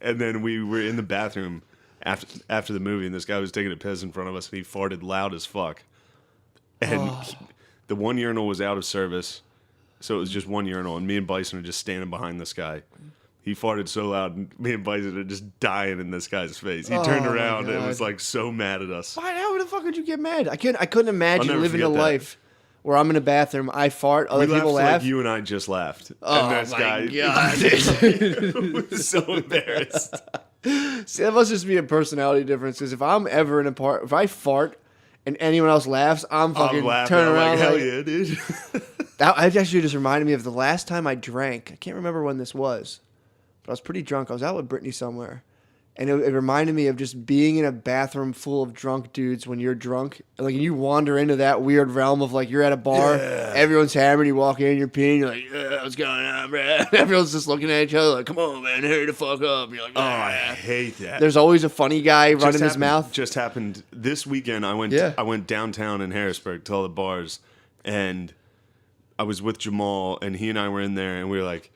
And then we were in the bathroom after the movie, and this guy was taking a piss in front of us, and he farted loud as fuck. And the one urinal was out of service, so it was just one urinal, and me and Bison are just standing behind this guy. He farted so loud, and me and Bison are just dying in this guy's face. He turned around and was like so mad at us. Why? How the fuck would you get mad? I couldn't imagine living a forget that. life where I'm in a bathroom, I fart, other people laugh. Like you and I just laughed. Oh and this my guy God. was so embarrassed. See, that must just be a personality difference. Because if I'm ever in a part, if I fart and anyone else laughs, I'm fucking turn around. Like, hell yeah, dude. That actually just reminded me of the last time I drank. I can't remember when this was, but I was pretty drunk. I was out with Brittany somewhere. And it reminded me of just being in a bathroom full of drunk dudes when you're drunk. Like, you wander into that weird realm of, like, you're at a bar, everyone's hammered, you walk in, you're peeing, you're like, yeah, what's going on, bro? Everyone's just looking at each other like, come on, man, hurry the fuck up. You're like, Oh, I hate that. There's always a funny guy running his mouth. Just happened this weekend. I went downtown in Harrisburg to all the bars, and I was with Jamal, and he and I were in there, and we were like,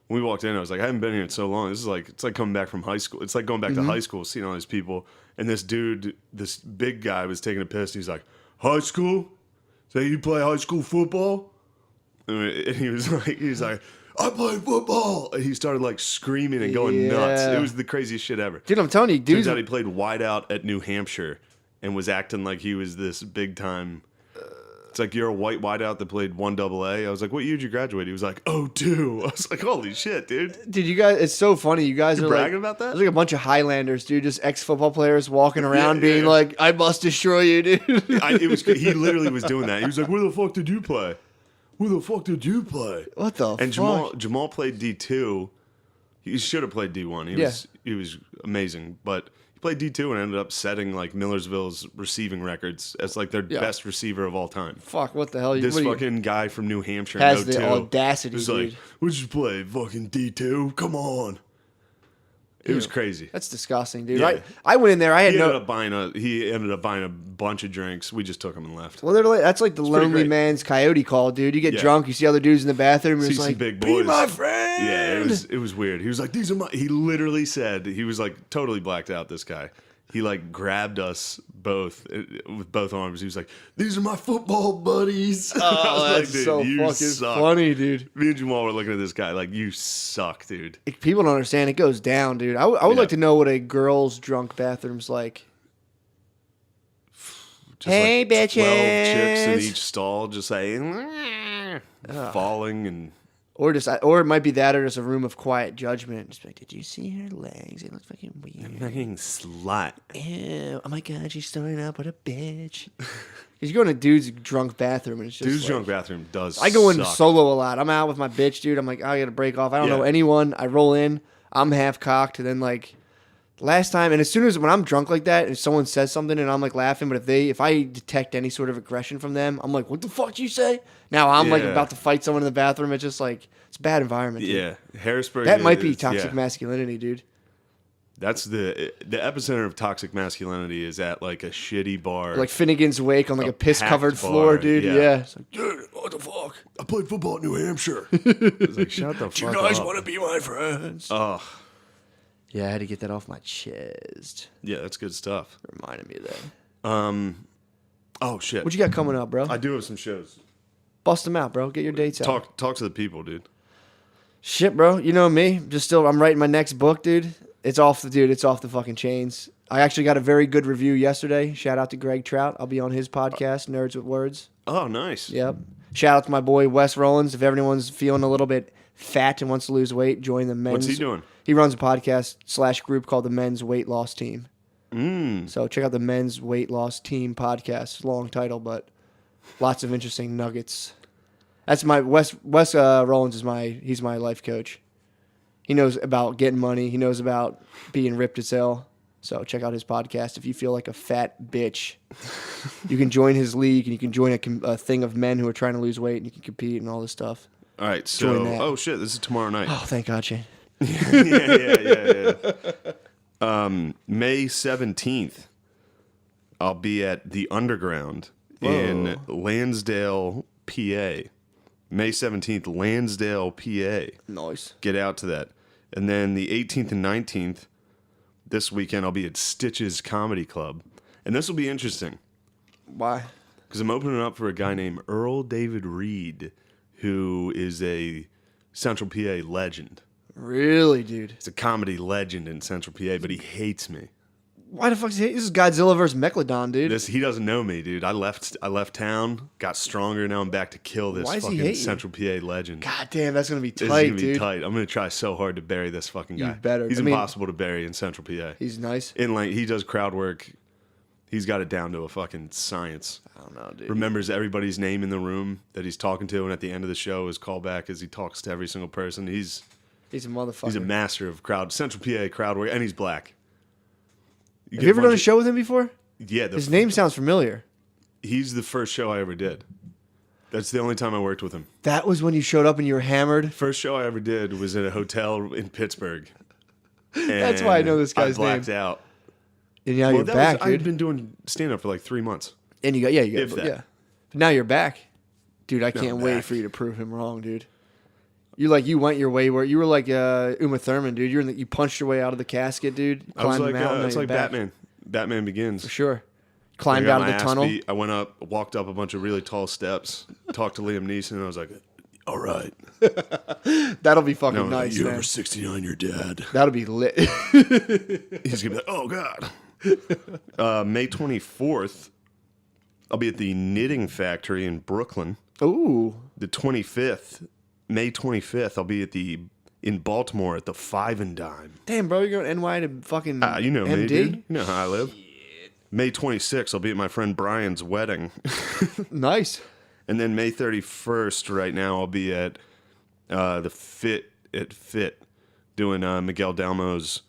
when we walked in, I was like, I haven't been here in so long. This is like, it's like coming back from high school. It's like going back to high school, seeing all these people. And this dude, this big guy was taking a piss. He's like, high school? So you play high school football? And he was like, I play football. And he started like screaming and going nuts. It was the craziest shit ever. Dude, I'm telling you, dude. Turns out he played wideout at New Hampshire and was acting like he was this big time. It's like, you're a white wideout that played 1AA. I was like, what year did you graduate? He was like, 02. I was like, holy shit, dude. Dude, you guys, it's so funny. You guys are bragging like, about that? There's like a bunch of Highlanders, dude, just ex-football players walking around being like, I must destroy you, dude. He literally was doing that. He was like, where the fuck did you play? Where the fuck did you play? What the and fuck? Jamal played D2. He should have played D1. He was amazing, but he played D2 and ended up setting like Millersville's receiving records as like their best receiver of all time. Fuck, what the hell? This fucking guy from New Hampshire has in the 02 audacity, was dude. like, what'd you play? Fucking D2? Come on. It was crazy. That's disgusting, dude. Yeah. I went in there. I had He ended up buying a bunch of drinks. We just took them and left. Well, that's like the lonely man's coyote call, dude. You get drunk, you see other dudes in the bathroom, and it's like, big boys. be my friend. Yeah, it was weird. He was like, these are my. He literally said, he was like totally blacked out. This guy. He like grabbed us both with both arms. He was like, "These are my football buddies." Oh, I was that's like, so you fucking suck. funny, dude. Me and Jamal were looking at this guy like, "You suck, dude." If people don't understand, it goes down, dude. I would like to know what a girl's drunk bathroom's like. Just hey, like bitches! 12 chicks in each stall, just like falling and. Or it might be that, or just a room of quiet judgment. Just like, did you see her legs? It looks fucking weird. Fucking slut. Ew! Oh my god, she's throwing up. What a bitch! Because you go in a dude's drunk bathroom and it's just Dude's like, drunk bathroom does. I go in suck. solo a lot. I'm out with my bitch, dude. I'm like, I gotta break off. I don't know anyone. I roll in. I'm half cocked, and then like last time, and as soon as when I'm drunk like that, and someone says something, and I'm like laughing, but if I detect any sort of aggression from them, I'm like, what the fuck did you say? Now I'm like about to fight someone in the bathroom. It's just like it's a bad environment. Dude. Yeah, Harrisburg. That might be toxic masculinity, dude. That's the epicenter of toxic masculinity is at like a shitty bar, Like Finnegan's Wake on like a piss-covered floor, dude. Yeah. It's like, dude, what the fuck? I played football at New Hampshire. It's like, shut the fuck up. You guys want to be my friends? Ugh. Yeah, I had to get that off my chest. Yeah, that's good stuff. Reminded me of that. Oh shit. What you got coming up, bro? I do have some shows. Bust them out, bro. Get your dates out. Talk to the people, dude. Shit, bro. You know me. I'm writing my next book, dude. It's off the fucking chains. I actually got a very good review yesterday. Shout out to Greg Trout. I'll be on his podcast, Nerds with Words. Oh, nice. Yep. Shout out to my boy Wes Rollins. If everyone's feeling a little bit fat and wants to lose weight, join the men's. What's he doing? He runs a podcast / group called the Men's Weight Loss Team. So check out the Men's Weight Loss Team podcast. Long title, but lots of interesting nuggets. That's my Wes Rollins he's my life coach. He knows about getting money. He knows about being ripped as hell. So check out his podcast. If you feel like a fat bitch, you can join his league and you can join a thing of men who are trying to lose weight and you can compete and all this stuff. All right, so shit, this is tomorrow night. Oh, thank God, Shane. yeah. May 17th, I'll be at the Underground in Lansdale, PA. May 17th, Lansdale, PA. Nice. Get out to that. And then the 18th and 19th, this weekend, I'll be at Stitch's Comedy Club. And this will be interesting. Why? Because I'm opening up for a guy named Earl David Reed, who is a Central PA legend. Really, dude? He's a comedy legend in Central PA, but he hates me. Why the fuck is he? This is Godzilla versus Megalodon, dude. He doesn't know me, dude. I left town, got stronger. Now I'm back to kill this Why does he fucking hate you? Central PA legend. God damn, that's gonna be This tight, is gonna be dude. tight. I'm gonna try so hard to bury this fucking guy. You better. He's I mean- impossible to bury in Central PA. He's nice. He does crowd work. He's got it down to a fucking science. I don't know, dude. Remembers everybody's name in the room that he's talking to, and at the end of the show, his callback is he talks to every single person. He's He's a motherfucker. a master of Central PA crowd work, and he's black. Have you ever done a show with him before? Yeah, His name sounds familiar. He's the first show I ever did. That's the only time I worked with him. That was when you showed up and you were hammered. First show I ever did was at a hotel in Pittsburgh. That's why I know this guy's I blacked name. out. And now you're back, dude. I've been doing stand-up for like 3 months. And you got If that. yeah. But now you're back, dude. I can't I'm wait back. for you to prove him wrong, dude. You went your way where you were like Uma Thurman, dude. You punched your way out of the casket, dude. I was Climbed like, the mountain. it's now like you're back. Batman. Batman Begins. For sure. I Climbed got out of my the ass tunnel. beat. I went up, walked up a bunch of really tall steps, talked to Liam Neeson, and I was like, all right. That'll be fucking No, nice, you're man. over 69, you're dead. That'll be lit. He's going to be like, oh, God. May 24th, I'll be at the Knitting Factory in Brooklyn. Ooh. The 25th, May 25th, I'll be in Baltimore at the Five and Dime. Damn, bro, you're going NY to fucking You know MD? me, dude. You know how I live. May 26th, I'll be at my friend Brian's wedding. Nice. And then May 31st, right now, I'll be at the Fit doing Miguel Dalmo's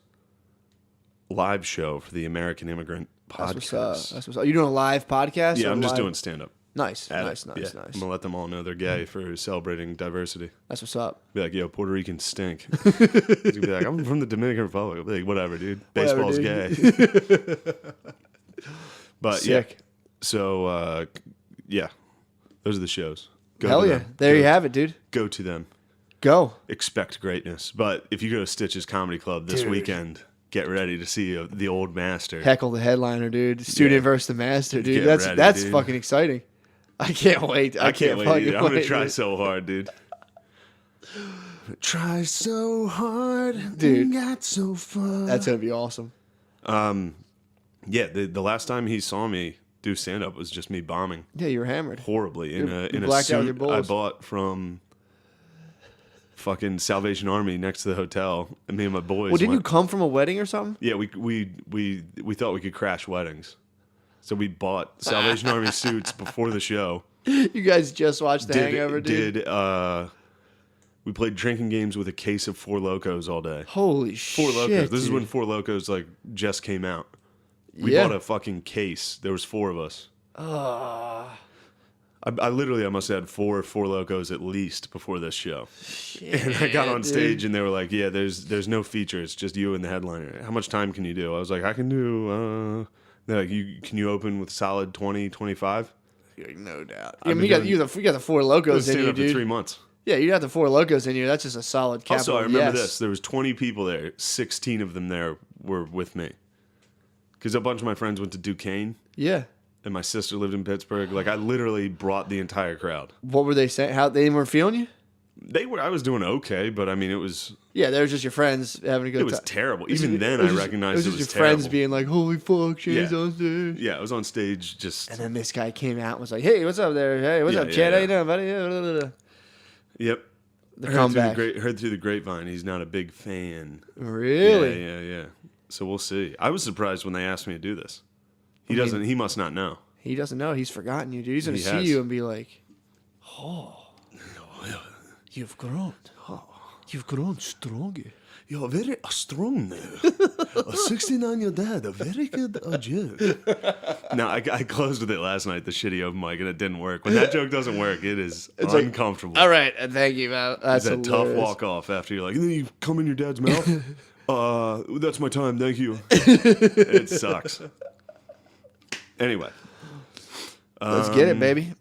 live show for the American Immigrant Podcast. That's what's up. You doing a live podcast? Yeah, or I'm just live? doing stand-up. Nice. Yeah. Nice. I'm going to let them all know they're gay for celebrating diversity. That's what's up. Be like, yo, Puerto Ricans stink. He's gonna be like, I'm from the Dominican Republic. I'll be like, whatever, dude. Baseball's gay. But Sick. yeah. So yeah. Those are the shows. Go Hell to yeah. them. There you have it, dude. Go to them. Go. Expect greatness. But if you go to Stitch's Comedy Club this Dude. weekend, get ready to see the old master. Heckle the headliner, dude. Student Yeah. versus the master, dude. Get ready, That's dude. fucking exciting. I can't wait. I can't wait. fucking Dude. I'm going to wait, try dude. so hard, dude. Try so hard, Dude. got so far. That's gonna be awesome. Yeah, the last time he saw me do stand up was just me bombing Yeah, you were hammered. horribly in You a blacked out with suit your I bulls. bought from fucking Salvation Army next to the hotel. And me and my boys. Well, didn't you went- come from a wedding or something? Yeah, we thought we could crash weddings, so we bought Salvation Army suits before the show. You guys just watched The Hangover, dude. We played drinking games with a case of Four Locos all day. Holy Four shit! Locos. This is dude. when Four Locos just came out. We Yeah. bought a fucking case. There was 4 of us. Ah, I must have had Four Locos at least before this show. shit, And I got on dude. stage and they were like, "Yeah, there's no features, just you and the headliner. How much time can you do?" I was like, "I can do." They're like, "Can you open with solid 20, 25?" You're like, no doubt. I've I mean, been you got the Four I was Locos in staying you, up for dude. 3 months. Yeah, you got the Four Locos in you. That's just a solid capital. Also, I remember yes. this. There was 20 people there. 16 of them there were with me. Because a bunch of my friends went to Duquesne, Yeah. and my sister lived in Pittsburgh. Like, I literally brought the entire crowd. What were they saying? How they weren't feeling you? I was doing okay, but I mean, it was Yeah, they were just your friends having a good it was time. terrible. It Even then, I recognized it it was was just your terrible. friends being like, "Holy fuck, Shane's Yeah. on stage." Yeah, I was on stage just. And then this guy came out and was like, "Hey, what's up there? Hey, what's Yeah, up, yeah, Chad? How yeah. you doing, buddy?" Yeah, blah, blah, blah. Yep. The comeback. Heard through the grapevine, he's not a big fan. Really? Yeah. So we'll see. I was surprised when they asked me to do this. He must not know. He doesn't know. He's forgotten you, dude. He's gonna He see has. you and be like, "Oh, you've grown. You've grown stronger." You're very strong now. A 69-year dad, a very good joke. No, I closed with it last night, the shitty open mic, and it didn't work. When that joke doesn't work, it's like, uncomfortable. All right, thank you, man. That's It's that tough hilarious. walk off after you're like, and then you come in your dad's mouth. That's my time, thank you. It sucks. Anyway. Let's get it, baby.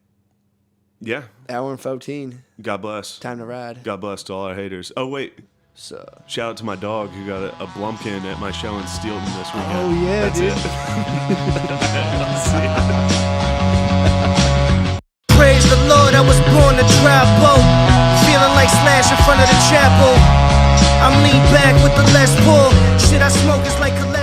Yeah. Hour and 14. God bless. Time to ride. God bless to all our haters. Oh, wait. So. Shout out to my dog who got a Blumpkin at my show in Steelton this weekend. Oh yeah, That's dude. it. Praise the Lord, I was born to travel. Feeling like Slash in front of the chapel. I'm lean back with the Les Paul. Shit I smoke is like a